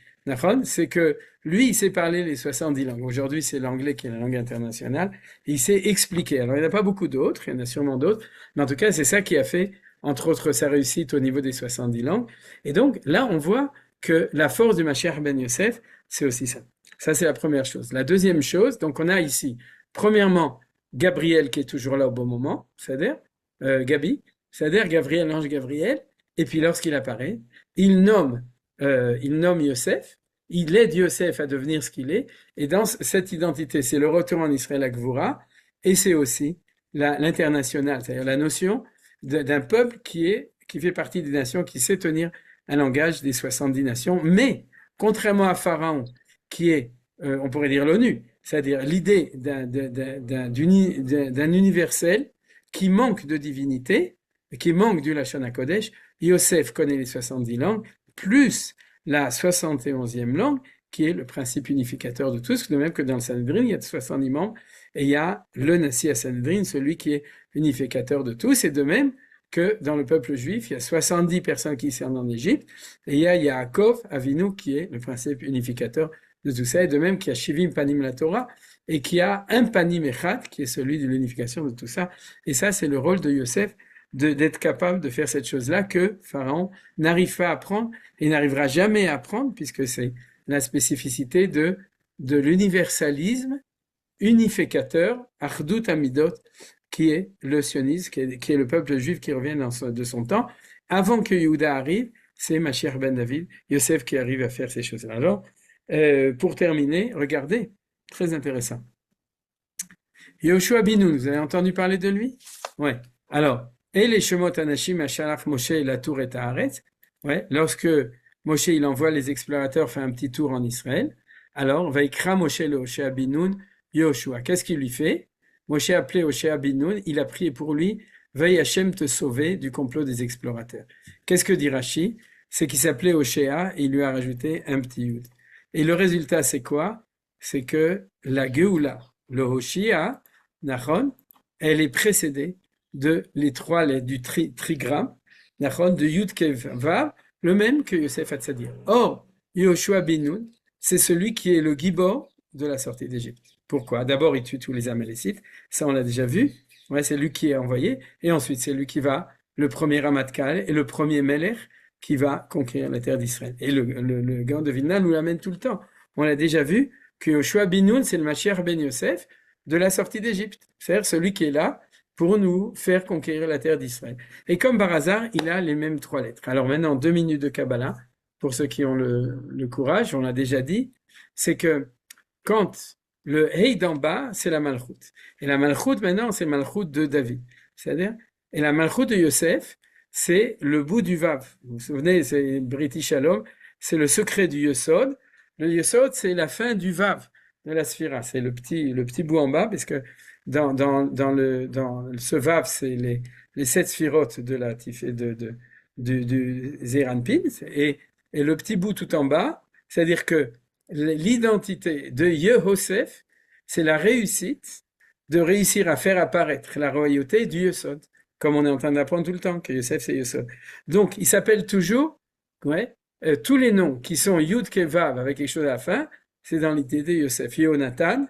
C'est que lui, il sait parler les 70 langues. Aujourd'hui, c'est l'anglais qui est la langue internationale. Et il sait expliquer. Alors, il n'y en a pas beaucoup d'autres, il y en a sûrement d'autres, mais en tout cas, c'est ça qui a fait, entre autres, sa réussite au niveau des 70 langues. Et donc, là, on voit que la force du Mashiach ben Yosef, c'est aussi ça. Ça, c'est la première chose. La deuxième chose, donc on a ici, premièrement, Gabriel qui est toujours là au bon moment, c'est-à-dire Gabi, c'est-à-dire Gabriel, l'ange Gabriel, et puis lorsqu'il apparaît, il nomme Yosef, il aide Yosef à devenir ce qu'il est, et dans cette identité, c'est le retour en Israël à Gvoura, et c'est aussi l'international, c'est-à-dire la notion d'un peuple qui fait partie des nations, qui sait tenir un langage des 70 nations, mais contrairement à Pharaon, qui est, on pourrait dire l'ONU, c'est-à-dire l'idée d'un universel qui manque de divinité, qui manque du Lachon HaKodesh. Yosef connaît les 70 langues, plus la 71e langue, qui est le principe unificateur de tous, de même que dans le Sanhedrin, il y a 70 membres, et il y a le Nassi à Sanhedrin, celui qui est unificateur de tous, et de même que dans le peuple juif, il y a 70 personnes qui servent en Égypte, et il y a Yaakov Avinu qui est le principe unificateur de tout ça, et de même qu'il y a Shivim Panim la Torah, et qu'il y a un Panim Echad, qui est celui de l'unification de tout ça, et ça c'est le rôle de Yosef, d'être capable de faire cette chose-là que Pharaon n'arrive pas à apprendre, et n'arrivera jamais à apprendre, puisque c'est la spécificité de l'universalisme unificateur, Achdut Amidot, qui est le sionisme, qui est le peuple juif qui revient de son temps. Avant que Yehuda arrive, c'est Mashiach ben David, Yosef qui arrive à faire ces choses-là. Alors, pour terminer, regardez, très intéressant. Yoshua Binoun, vous avez entendu parler de lui? Ouais. Alors, et les Shemot Anashim Ashalach Moshe et la tour et Haaretz. Ouais. Lorsque Moshe il envoie les explorateurs faire un petit tour en Israël, alors Vaikra Moshe le Hoshea Binoun Yoshua. Qu'est-ce qu'il lui fait? Moshe a appelé Hoshea Binoun, il a prié pour lui, veuille Hachem te sauver du complot des explorateurs. Qu'est-ce que dit Rashi? C'est qu'il s'appelait Hoshea et il lui a rajouté un petit yud. Et le résultat, c'est quoi? C'est que la Geoula, le Hoshea, Nachon, elle est précédée de les trois lettres du trigramme, Nachon, de Yud Kev Vav, le même que Yosef Hatzadir. Or, Yoshua Binoun, c'est celui qui est le Gibor de la sortie d'Égypte. Pourquoi? D'abord, il tue tous les Amalécites, ça on l'a déjà vu, ouais, c'est lui qui est envoyé, et ensuite c'est lui qui va, le premier Ramatkal et le premier Melech, qui va conquérir la terre d'Israël. Et le Gaon de Vilna nous l'amène tout le temps. On l'a déjà vu que Yoshua Binoun, c'est le Mashiach ben Yosef de la sortie d'Égypte, c'est-à-dire celui qui est là pour nous faire conquérir la terre d'Israël. Et comme par hasard, il a les mêmes trois lettres. Alors maintenant, 2 minutes de Kabbalah, pour ceux qui ont le courage, on l'a déjà dit, c'est que quand le Hey d'en bas, c'est la Malchut. Et la Malchut, maintenant, c'est Malchut de David. C'est-à-dire, et la Malchut de Yosef, c'est le bout du Vav. Vous vous souvenez, c'est Briti Shalom, c'est le secret du Yosod. Le Yosod, c'est la fin du Vav de la Sphira. C'est le petit bout en bas, parce que dans ce Vav, c'est les 7 sphirotes de la du Zeranpin, et le petit bout tout en bas, c'est-à-dire que l'identité de Yehosef, c'est la réussite de réussir à faire apparaître la royauté du Yosod, comme on est en train d'apprendre tout le temps, que Yosef c'est Yosod. Donc, il s'appelle toujours, tous les noms qui sont Yud Kevav avec quelque chose à la fin, c'est dans l'idée de Yosef. Yonatan,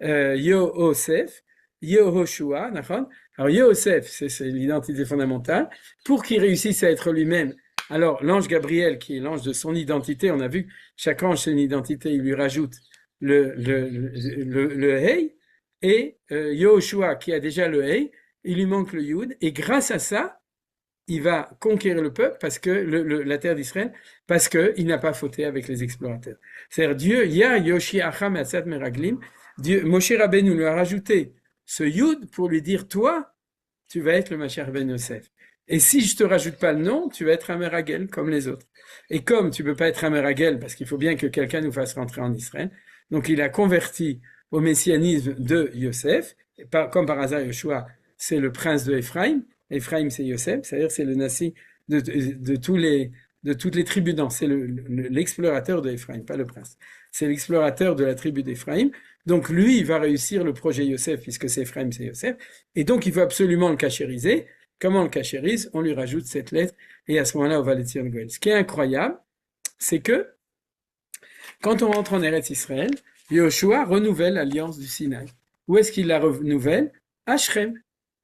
Yosef, Yehoshua, d'accord? Alors, Yosef, c'est l'identité fondamentale. Pour qu'il réussisse à être lui-même, alors, l'ange Gabriel, qui est l'ange de son identité, on a vu, chaque ange, c'est une identité, il lui rajoute le Hey, et Yehoshua, qui a déjà le Hey, il lui manque le Yud, et grâce à ça, il va conquérir le peuple, parce que la terre d'Israël, parce qu'il n'a pas fauté avec les explorateurs. C'est-à-dire, Dieu, Ya Yoshi Acham Atzat Meraglim, Dieu, Moshe Rabbeinu lui a rajouté ce Yud pour lui dire, toi, tu vas être le Mashiach ben Yosef. Et si je te rajoute pas le nom, tu vas être un Meragel comme les autres. Et comme tu peux pas être un Meragel, parce qu'il faut bien que quelqu'un nous fasse rentrer en Israël, donc il a converti au messianisme de Yosef, et comme par hasard Yeshua, c'est le prince de Ephraim. Ephraim c'est Yosef, c'est-à-dire c'est le nasi de toutes les tribus. Non, c'est l'explorateur de Ephraim, pas le prince. C'est l'explorateur de la tribu d'Ephraim. Donc lui, il va réussir le projet Yosef, puisque c'est Ephraim, c'est Yosef. Et donc il faut absolument le cachériser. Comment on le cachérise? On lui rajoute cette lettre, et à ce moment-là, on va le tirer le Goël. Ce qui est incroyable, c'est que quand on rentre en Eretz Israël, Yoshua renouvelle l'alliance du Sinaï. Où est-ce qu'il la renouvelle? À Shrem.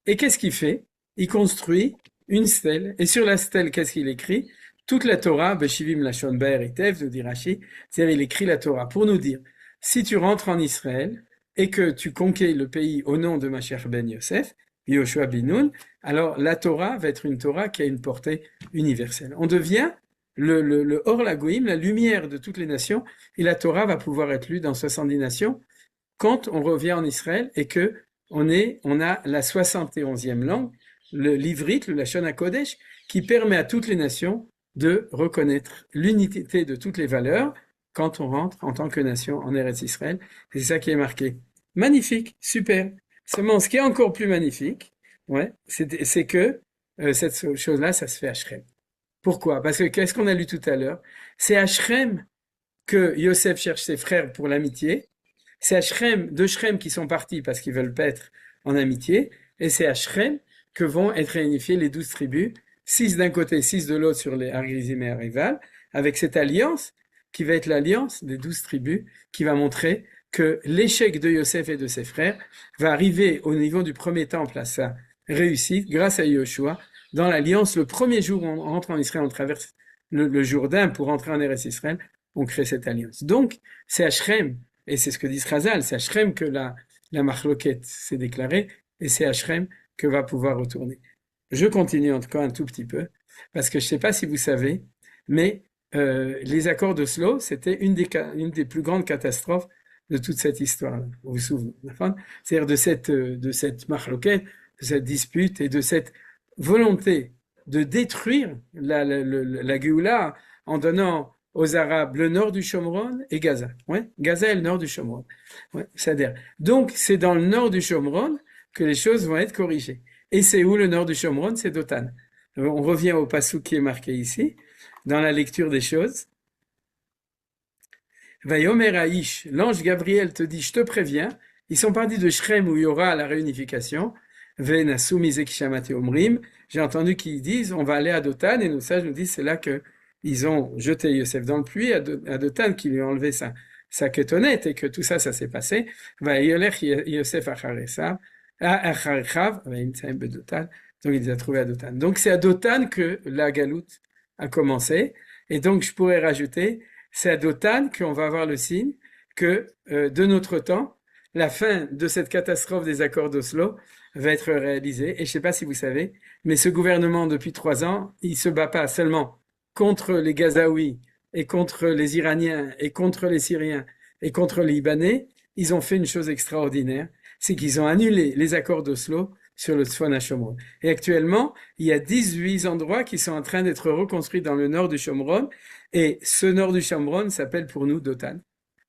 Et qu'est-ce qu'il fait? Il construit une stèle. Et sur la stèle, qu'est-ce qu'il écrit? Toute la Torah, Beshivim Lashon Be'er Itev, nous dit Rashi, c'est-à-dire il écrit la Torah pour nous dire, si tu rentres en Israël et que tu conquais le pays au nom de Mashiach ben Yosef, Yoshua bin Nun, alors la Torah va être une Torah qui a une portée universelle. On devient le Or Lagoïm, la lumière de toutes les nations, et la Torah va pouvoir être lue dans 70 nations quand on revient en Israël et que on a la 71e langue, le l'ivrit, le Lashon HaKodesh, qui permet à toutes les nations de reconnaître l'unité de toutes les valeurs quand on rentre en tant que nation en Eretz Israël. C'est ça qui est marqué. Magnifique, super. Seulement, ce qui est encore plus magnifique, ouais, c'est que cette chose-là, ça se fait à Shrem. Pourquoi? Parce que qu'est-ce qu'on a lu tout à l'heure? C'est à Shrem que Yosef cherche ses frères pour l'amitié. C'est à Shrem, de Shrem qui sont partis parce qu'ils veulent pas être en amitié. Et c'est à Shrem que vont être réunifiées les 12 tribus, 6 d'un côté, 6 de l'autre sur les Harizim et Harival, avec cette alliance qui va être l'alliance des 12 tribus, qui va montrer que l'échec de Yosef et de ses frères va arriver au niveau du premier temple à sa réussite grâce à Yoshua. Dans l'alliance, le premier jour où on rentre en Israël, on traverse le Jourdain pour rentrer en Eretz Israël, on crée cette alliance. Donc, c'est à Shrem, et c'est ce que dit Srazal, c'est à Shrem que la Machloket s'est déclarée, et c'est à Shrem que va pouvoir retourner. Je continue en tout cas un tout petit peu, parce que je ne sais pas si vous savez, mais les accords d'Oslo, c'était une des plus grandes catastrophes de toute cette histoire-là. Vous vous souvenez? C'est-à-dire de cette Machloket, de cette dispute et de cette volonté de détruire la Géoula en donnant aux Arabes le nord du Shomron et Gaza. Ouais, Gaza est le nord du Shomron. Ouais, c'est-à-dire. Donc, c'est dans le nord du Shomron que les choses vont être corrigées. Et c'est où le nord du Shomron? C'est Dotan. On revient au passou qui est marqué ici, dans la lecture des choses. Vayomer Aïch, l'ange Gabriel te dit, je te préviens, ils sont partis de Shrem où il y aura la réunification. J'ai entendu qu'ils disent, on va aller à Dotan, et nos sages nous disent, c'est là que ils ont jeté Yosef dans le puits, à Dotan, qui lui a enlevé sa kétonnette, et que tout ça, ça s'est passé. Yosef donc il les a trouvés à Dotan. Donc c'est à Dotan que la galoute a commencé, et donc je pourrais rajouter, c'est à Dotan qu'on va avoir le signe que de notre temps, la fin de cette catastrophe des accords d'Oslo va être réalisée. Et je ne sais pas si vous savez, mais ce gouvernement, depuis 3 ans, il ne se bat pas seulement contre les Gazaouis et contre les Iraniens et contre les Syriens et contre les Libanais. Ils ont fait une chose extraordinaire, c'est qu'ils ont annulé les accords d'Oslo sur le Tzfon HaShomron. Et actuellement, il y a 18 endroits qui sont en train d'être reconstruits dans le nord du Shomron. Et ce nord du Shomron s'appelle pour nous Dotan.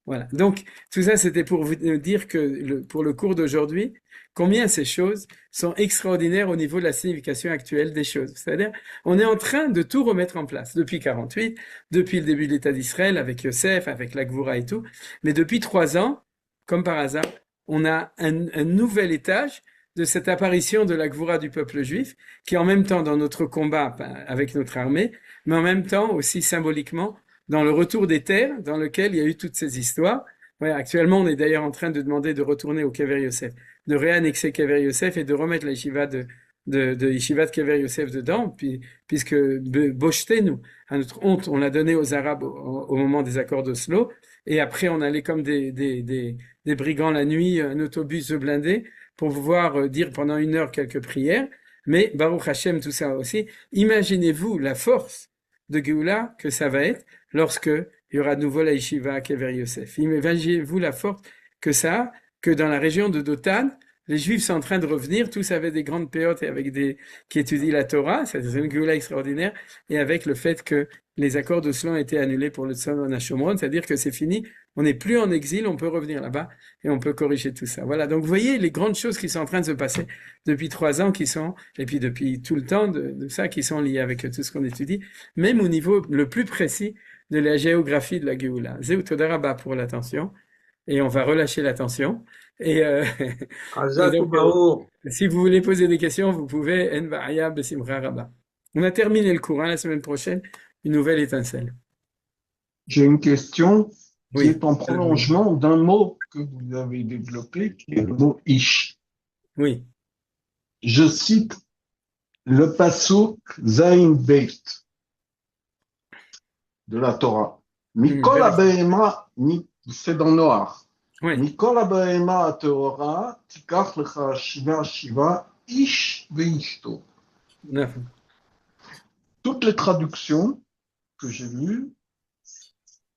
Voilà. Donc, tout ça, c'était pour vous dire que pour le cours d'aujourd'hui, combien ces choses sont extraordinaires au niveau de la signification actuelle des choses. C'est-à-dire, on est en train de tout remettre en place depuis 48, depuis le début de l'État d'Israël, avec Yosef, avec la Gvoura et tout. Mais depuis 3 ans, comme par hasard, on a un nouvel étage de cette apparition de la Gvoura du peuple juif, qui est en même temps dans notre combat avec notre armée, mais en même temps aussi symboliquement dans le retour des terres, dans lequel il y a eu toutes ces histoires. Ouais, actuellement, on est d'ailleurs en train de demander de retourner au Kever Yosef, de réannexer Kever Yosef et de remettre la yeshiva de yeshiva de Kever Yosef dedans, puisque nous, à notre honte, on l'a donné aux Arabes au moment des accords d'Oslo, et après on allait comme des brigands la nuit, un autobus blindé, pour pouvoir dire pendant 1 heure quelques prières. Mais Baruch Hashem, tout ça aussi, imaginez-vous la force de Géoula que ça va être lorsque il y aura de nouveau la yeshiva à Kever Yosef. Imaginez-vous la force que ça a, que dans la région de Dotan, les Juifs sont en train de revenir, tous avec des grandes péotes et avec qui étudient la Torah, c'est une Géoula extraordinaire, et avec le fait que les accords d'Oslo ont été annulés pour le Tzadon HaShomron, c'est-à-dire que c'est fini, on n'est plus en exil, on peut revenir là-bas et on peut corriger tout ça. Voilà, donc vous voyez les grandes choses qui sont en train de se passer depuis 3 ans, et puis depuis tout le temps de ça, qui sont liées avec tout ce qu'on étudie, même au niveau le plus précis de la géographie de la Géoula. Zéou Todarabah pour l'attention, et on va relâcher l'attention. Et, et Hazak donc, Ubaour. si vous voulez poser des questions, vous pouvez. En Ba'aya Besimcha Rabba. On a terminé le cours, hein, la semaine prochaine, une nouvelle étincelle. J'ai une question qui Oui, est en prolongement d'un mot que vous avez développé, qui est le mot ish. oui. Je cite le passouk Zain Beit de la Torah. Mikol Abehema, c'est dans Noir. Oui, Mikol Abehema Torah, tikach lecha shiva shiva, ish veishto. d'accord. Toutes les traductions que j'ai lues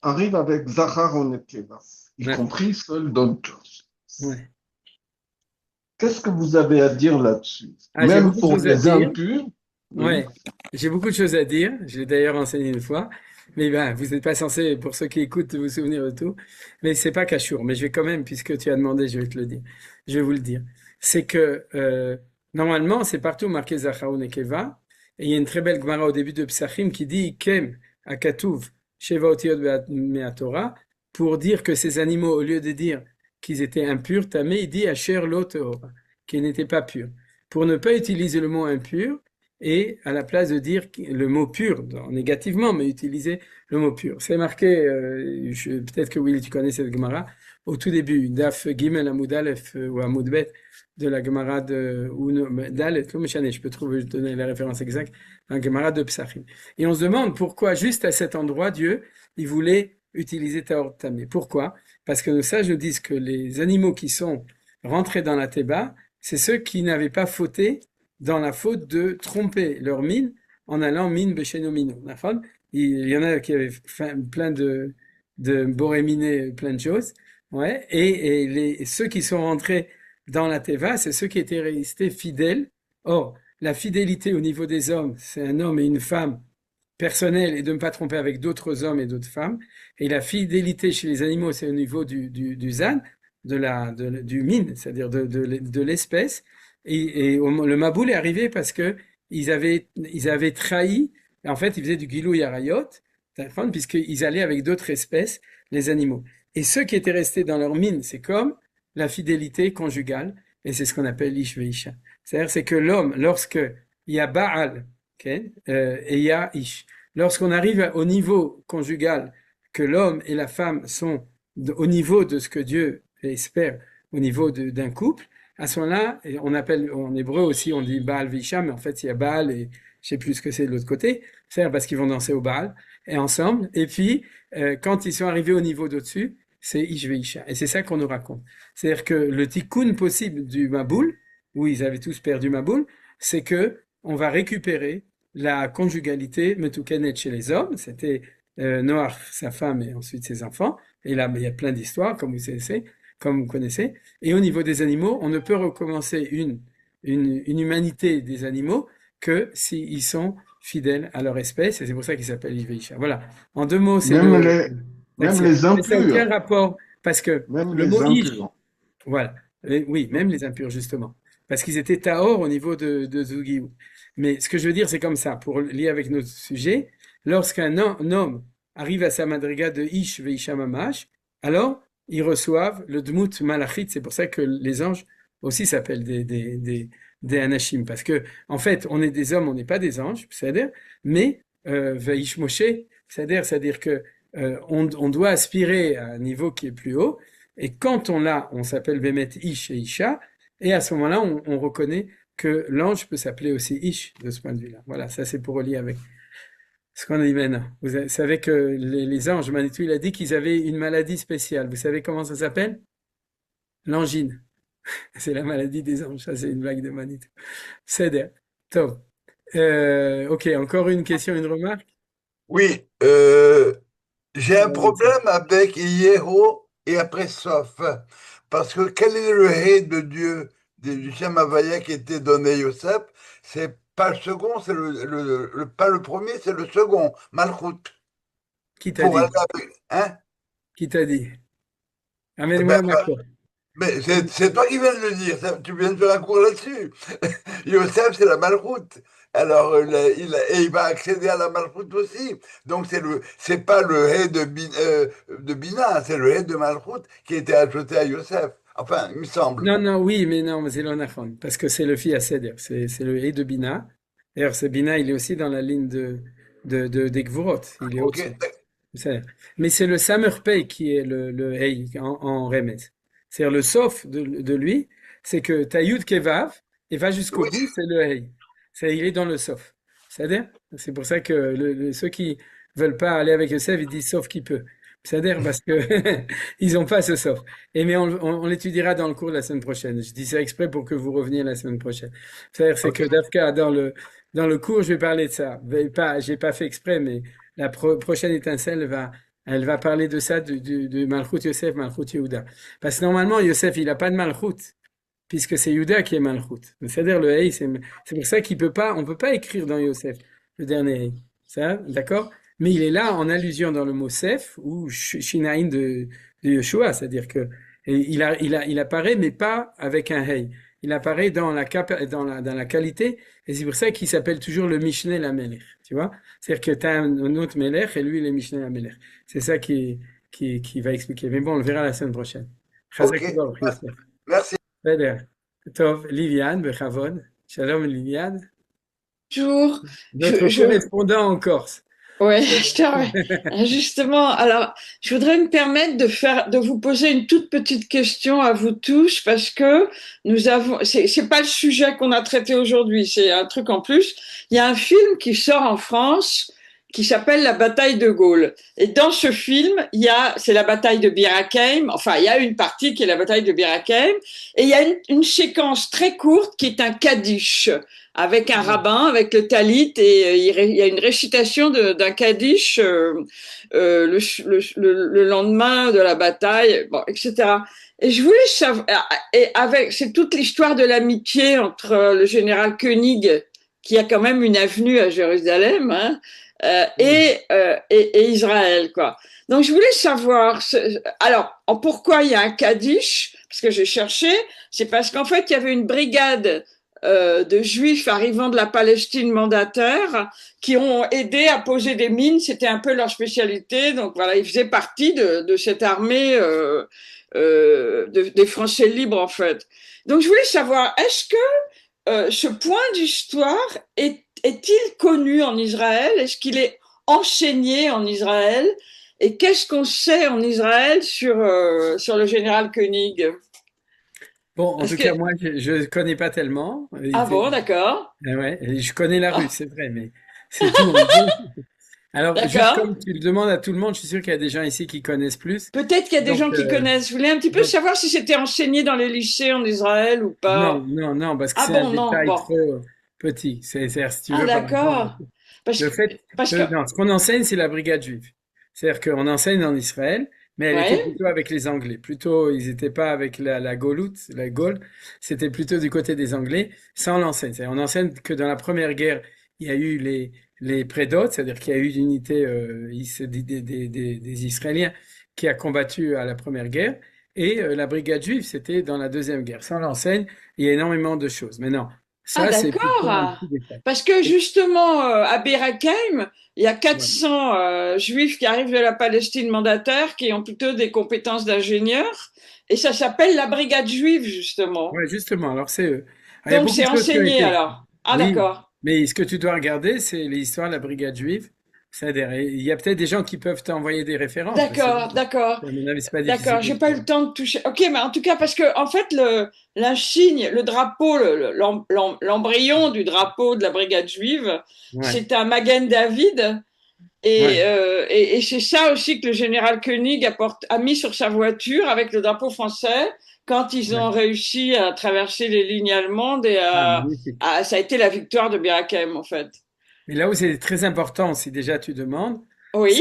arrivent avec Zachar en Nekeva, y compris celle d'Ontos. Oui. Qu'est-ce que vous avez à dire là-dessus? Ah, j'ai Même beaucoup de pour choses à les dire. impurs? Ouais, Oui. j'ai beaucoup de choses à dire. Je l'ai d'ailleurs enseigné une fois. Mais ben, vous n'êtes pas censé, pour ceux qui écoutent, vous souvenir de tout. Mais c'est pas Cachour. Mais je vais quand même, puisque tu as demandé, je vais te le dire. Je vais vous le dire. C'est que, normalement, c'est partout marqué Zacharon et Keva. Et il y a une très belle Gemara au début de Psachim qui dit Kem akatuv sheva otiyot me'atorah, pour dire que ces animaux, au lieu de dire qu'ils étaient impurs, tamé, il dit Asher lo tehora, qu'ils n'étaient pas purs. Pour ne pas utiliser le mot impur, et à la place de dire le mot pur, négativement, mais utiliser le mot pur. C'est marqué, peut-être que Willy, tu connais cette Gemara, au tout début, Daf Gimel Amoud Aleph ou Amoud Bet de la Gemara de ou Dalet, comme je peux trouver, je donner la référence exacte, la Gemara de Psachim. Et on se demande pourquoi juste à cet endroit Dieu il voulait utiliser Taor Tamé. Pourquoi? Parce que nos sages nous disent que les animaux qui sont rentrés dans la Théba, c'est ceux qui n'avaient pas fauté dans la faute de tromper leur mine en allant mine besheno mino. Il y en a qui avaient plein de boréminé, plein de choses. Ouais. Et ceux qui sont rentrés dans la Teva, c'est ceux qui étaient restés fidèles. Or, la fidélité au niveau des hommes, c'est un homme et une femme personnelle et de ne pas tromper avec d'autres hommes et d'autres femmes. Et la fidélité chez les animaux, c'est au niveau du zan, du mine, c'est-à-dire de l'espèce. Et le Maboul est arrivé parce que ils avaient trahi, en fait, ils faisaient du Gilou Yarayot, puisqu'ils allaient avec d'autres espèces, les animaux. Et ceux qui étaient restés dans leur mine, c'est comme la fidélité conjugale, et c'est ce qu'on appelle l'Ish Veisha. C'est-à-dire, c'est que l'homme, lorsque il y a Baal, okay, et il y a Ish, lorsqu'on arrive au niveau conjugal, que l'homme et la femme sont au niveau de ce que Dieu espère, au niveau d'un couple, à ce moment-là, on appelle, en hébreu aussi, on dit Baal Visha, mais en fait, il y a Baal et je sais plus ce que c'est de l'autre côté, c'est parce qu'ils vont danser au Baal, et ensemble, et puis, quand ils sont arrivés au niveau d'au-dessus, c'est Ish Veisha. Et c'est ça qu'on nous raconte. C'est-à-dire que le tikkun possible du Maboul, où ils avaient tous perdu Maboul, c'est que on va récupérer la conjugalité metukenet chez les hommes, c'était Noach, sa femme et ensuite ses enfants, et là, il y a plein d'histoires, comme vous connaissez, et au niveau des animaux, on ne peut recommencer une humanité des animaux que s'ils sont fidèles à leur espèce, et c'est pour ça qu'ils s'appellent Iveisha. Voilà. En 2 mots, c'est Même le les, même l'axiome. les Mais ça n'a aucun impurs. rapport, parce que Même le les mot Ish, impurs. voilà. Oui, même les impurs, justement. Parce qu'ils étaient Tahor au niveau de Zugiou. Mais ce que je veux dire, c'est comme ça, pour lier avec notre sujet, lorsqu'un homme arrive à sa madriga de Ish Veisha Mamash, alors ils reçoivent le Dmut Malachit. C'est pour ça que les anges aussi s'appellent des Anashim. Parce que, en fait, on est des hommes, on n'est pas des anges, c'est-à-dire, mais Veish Moshe, c'est-à-dire que on doit aspirer à un niveau qui est plus haut. Et quand on l'a, on s'appelle Bemet Ish et Isha. Et à ce moment-là, on reconnaît que l'ange peut s'appeler aussi Ish de ce point de vue-là. Voilà, ça c'est pour relier avec ce qu'on a dit maintenant. Vous savez que les anges, Manitou, il a dit qu'ils avaient une maladie spéciale. Vous savez comment ça s'appelle? L'angine. C'est la maladie des anges. Ça, c'est une blague de Manitou. C'est top. Ok, encore une question, une remarque? Oui, j'ai un Sur la médecine. problème avec Yého et après Sof. Parce que quel est le hé de Dieu du Shem Havaya qui était donné Yosef, c'est pas le second, c'est pas le premier, c'est le second, Malchut. Qui t'a Pour aller dit? avec, hein? Qui t'a dit? Eh Amène-moi ben, un macro. mais c'est toi qui viens de le dire, tu viens de faire un cours là-dessus. Yosef, c'est la Malchut. Alors, et il va accéder à la Malchut aussi. Donc, c'est pas le Hé de Bina, c'est le Hé de Malchut qui a été ajouté à Yosef. Enfin, il me semble. Non, non, oui, mais non, mais c'est l'onachon, parce que c'est le fi à Seder, c'est le hé de Bina. D'ailleurs, ce Bina, il est aussi dans la ligne des Gvurot, il est Ok, au-dessus. Mais c'est le Samerpei qui est le hé en Remez. C'est-à-dire le sauf de lui, c'est que Taïud Kevav, et va jusqu'au oui, bout, c'est le hé. Il est dans le sauf. C'est-à-dire, c'est pour ça que ceux qui veulent pas aller avec Yosef, ils disent sauf qui peut. C'est-à-dire parce que ils ont pas ce sauf. Mais on l'étudiera dans le cours de la semaine prochaine. Je dis ça exprès pour que vous reveniez la semaine prochaine. C'est-à-dire, c'est que ok, Dafka, dans le cours, je vais parler de ça. J'ai pas fait exprès, mais la prochaine étincelle elle va parler de ça, de Malchut Yosef, Malchut Yehuda. Parce que normalement, Yosef, il a pas de Malchut, puisque c'est Yehuda qui est Malchut. C'est-à-dire, le Hey, c'est pour ça on peut pas écrire dans Yosef, le dernier Hey. Ça, d'accord? Mais il est là en allusion dans le mot Sef ou Shinaïn de Yeshua, c'est-à-dire que et il apparaît, mais pas avec un Hey. Il apparaît dans la qualité, et c'est pour ça qu'il s'appelle toujours le Mishneh Lamelech, tu vois? C'est-à-dire que tu as un autre Melech, et lui, il est Mishneh Lamelech. C'est ça qui va expliquer. Mais bon, on le verra la semaine prochaine. ok. Chazak Baruch Yosef. Merci. בסדר. טוב, ליליאן, בכבוד. שלום ליליאן. Bonjour. Notre correspondant en Corse. Ouais, justement, alors, je voudrais me permettre de vous poser une toute petite question à vous tous parce que c'est pas le sujet qu'on a traité aujourd'hui, c'est un truc en plus. Il y a un film qui sort en France qui s'appelle La bataille de Gaulle. Et dans ce film, c'est la bataille de Bir Hakeim. Enfin, il y a une partie qui est la bataille de Bir Hakeim. Et il y a une séquence très courte qui est un kaddish avec un rabbin, avec le talit, et il y a une récitation d'un kaddish le lendemain de la bataille, bon, etc. Et je voulais savoir, c'est toute l'histoire de l'amitié entre le général Koenig, qui a quand même une avenue à Jérusalem, hein, et Israël, quoi. Donc, je voulais savoir, alors, pourquoi il y a un kaddish? Parce que j'ai cherché, c'est parce qu'en fait, il y avait une brigade de juifs arrivant de la Palestine mandataire qui ont aidé à poser des mines, c'était un peu leur spécialité, donc voilà, ils faisaient partie de cette armée des Français libres, en fait. Donc, je voulais savoir, est-ce que ce point d'histoire est-il connu en Israël? Est-ce qu'il est enseigné en Israël? Et qu'est-ce qu'on sait en Israël sur le général Koenig? Bon, en Parce tout que cas, moi, je connais pas tellement. ah bon, d'accord, Ouais, et je connais la rue, ah, c'est vrai, mais c'est tout. En gros. Alors, juste d'accord. comme tu le demandes à tout le monde, je suis sûr qu'il y a des gens ici qui connaissent plus. Peut-être qu'il y a des Donc, gens qui connaissent. Je voulais un petit peu donc savoir si c'était enseigné dans les lycées en Israël ou non, pas. non, non, parce que Ah c'est un bon, non, détail bon. trop petit. Si tu Ah veux, par exemple, d'accord. Parce le que, fait parce que, non, ce qu'on enseigne, c'est la brigade juive. C'est-à-dire qu'on enseigne en Israël, mais elle était ouais, plutôt avec les Anglais. Plutôt, ils n'étaient pas avec la Gauloute, la Gaule. C'était plutôt du côté des Anglais. Ça, on l'enseigne. On enseigne que dans la première guerre, il y a eu les prédotes, c'est-à-dire qu'il y a eu l'unité des Israéliens qui a combattu à la première guerre. Et la brigade juive, c'était dans la deuxième guerre. Ça, on l'enseigne. Il y a énormément de choses. Mais non, ah ça, c'est d'accord. plutôt un Ah. petit détail. Parce que Et- justement, à Beer Hakeim, il y a ouais. 400 juifs qui arrivent de la Palestine mandataire qui ont plutôt des compétences d'ingénieurs. Et ça s'appelle la brigade juive, justement. Ouais, justement, alors c'est eux. Alors, il y a Donc beaucoup c'est de choses qui ont enseigné été écrites. alors. Ah Oui, d'accord. mais ce que tu dois regarder, c'est l'histoire de la brigade juive. C'est-à-dire, il y a peut-être des gens qui peuvent t'envoyer des références, parce que, D'accord, d'accord. à mon avis, c'est pas difficile D'accord, de j'ai le pas eu faire. le temps de toucher. Ok, mais en tout cas, parce que en fait, l'insigne, le drapeau, l'embryon du drapeau de la brigade juive, Ouais, c'est un Magen David, ouais, et c'est ça aussi que le général Koenig a mis sur sa voiture avec le drapeau français quand ils ouais. ont réussi à traverser les lignes allemandes Ah, magnifique. ça a été la victoire de Bir Hakeim, en fait. Mais là où c'est très important, si déjà tu demandes, Oui,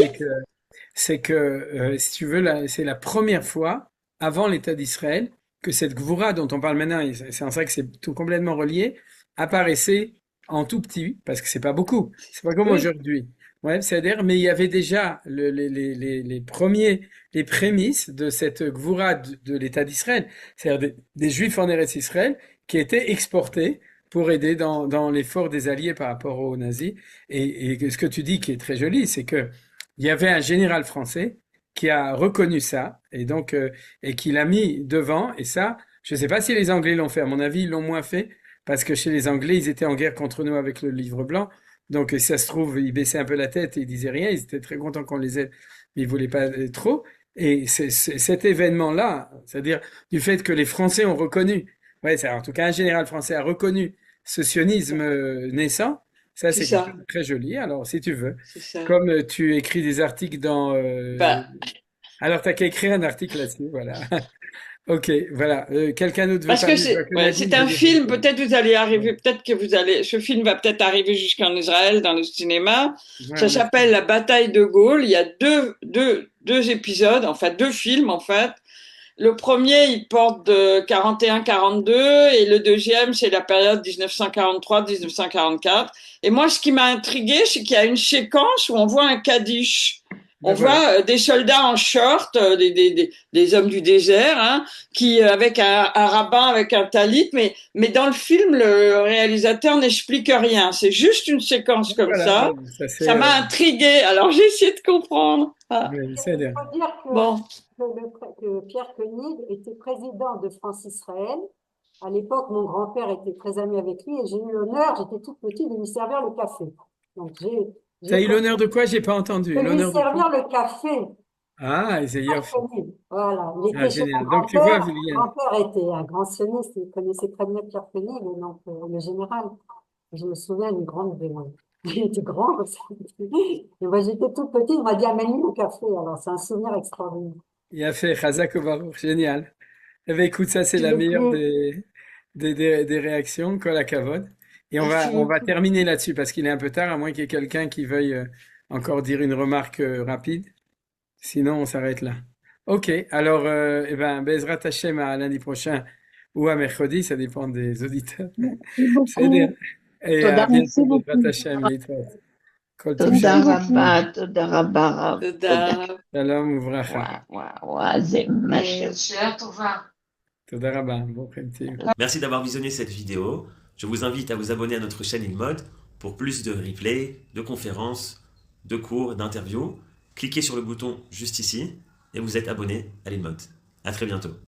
c'est que si tu veux, c'est la première fois, avant l'État d'Israël, que cette Gvura dont on parle maintenant, et c'est en ça que c'est tout complètement relié, apparaissait en tout petit, parce que c'est pas beaucoup. C'est pas comme Oui, aujourd'hui. Ouais, c'est-à-dire, mais il y avait déjà les prémices de cette Gvura de l'État d'Israël, c'est-à-dire des Juifs en Eretz Israël qui étaient exportés pour aider dans l'effort des Alliés par rapport aux nazis. Et ce que tu dis qui est très joli, c'est que il y avait un général français qui a reconnu ça et donc et qui l'a mis devant. Et ça, je ne sais pas si les Anglais l'ont fait. À mon avis, ils l'ont moins fait parce que chez les Anglais, ils étaient en guerre contre nous avec le livre blanc. Donc, si ça se trouve, ils baissaient un peu la tête et ils disaient rien. Ils étaient très contents qu'on les aide, mais ils voulaient pas trop. Et cet événement-là, c'est-à-dire du fait que les Français ont reconnu, ouais, c'est, en tout cas, un général français a reconnu ce sionisme naissant. Ça, c'est c'est quelque chose ça, de très joli. Alors, si tu veux, c'est ça. comme tu écris des articles dans Bah, alors, t'as qu'à écrire un article là-dessus, voilà. Ok, voilà. Quelqu'un d'autre veut parce que parler? Je vois c'est que ouais, Nadine c'est veut un dire film, quelque chose. peut-être vous allez Ouais. arriver, peut-être que vous allez, ce film va peut-être arriver jusqu'en Israël dans le cinéma. Ouais, Ça on espère. s'appelle La bataille de Gaulle. Il y a deux épisodes, enfin deux films en fait. Le premier, il porte de 41-42 et le deuxième, c'est la période 1943-1944. Et moi, ce qui m'a intrigué, c'est qu'il y a une séquence où on voit un Kaddish. On Ben voilà. voit des soldats en short, des hommes du désert, hein, qui avec un rabbin avec un talit, mais dans le film, le réalisateur n'explique rien. C'est juste une séquence comme Voilà, ça. ben, ça c'est. Ça m'a intrigué. Alors j'ai essayé de comprendre. Ah. Ouais, Il c'est bien. faut dire Bon, que Pierre Koenig était président de France-Israël. À l'époque, mon grand-père était très ami avec lui et j'ai eu l'honneur, j'étais toute petite, de lui servir le café. Donc T'as j'ai eu connu l'honneur de quoi? J'ai pas entendu. de lui L'honneur de quoi? servir le café. Ah, c'est Pierre Yofi. Koenig. Voilà, il Ah, était chez mon génial. Donc tu vois, grand-père. Mon Viviane. grand-père était un grand sioniste, il connaissait très bien Pierre Koenig, et donc le général. Je me souviens d'une grande. Il était grand comme ça. Et moi, j'étais toute petite, il m'a dit amène-lui le café. Alors, c'est un souvenir extraordinaire. Il a fait Chazak Baruch. Génial. Eh ben, écoute, ça c'est merci la meilleure beaucoup. des réactions. Kol hakavod. Et Merci on va beaucoup. terminer là-dessus parce qu'il est un peu tard, à moins qu'il y ait quelqu'un qui veuille encore dire une remarque rapide. Sinon, on s'arrête là. Ok, alors, eh ben, Bezrat Hashem à lundi prochain ou à mercredi, ça dépend des auditeurs. Merci C'est bien. beaucoup. Et à Toda, bientôt, merci Bezrat beaucoup. Hashem, Litrat. Kol Tov Toda Shalom. רבה, תודה רבה רב, תודה. Da. Shalom uvracha. זה מה Toda rabba. Bon après-midi. Merci d'avoir visionné cette vidéo. Je vous invite à vous abonner à notre chaîne InMode pour plus de replays, de conférences, de cours, d'interviews. Cliquez sur le bouton juste ici et vous êtes abonné à l'InMode. À très bientôt.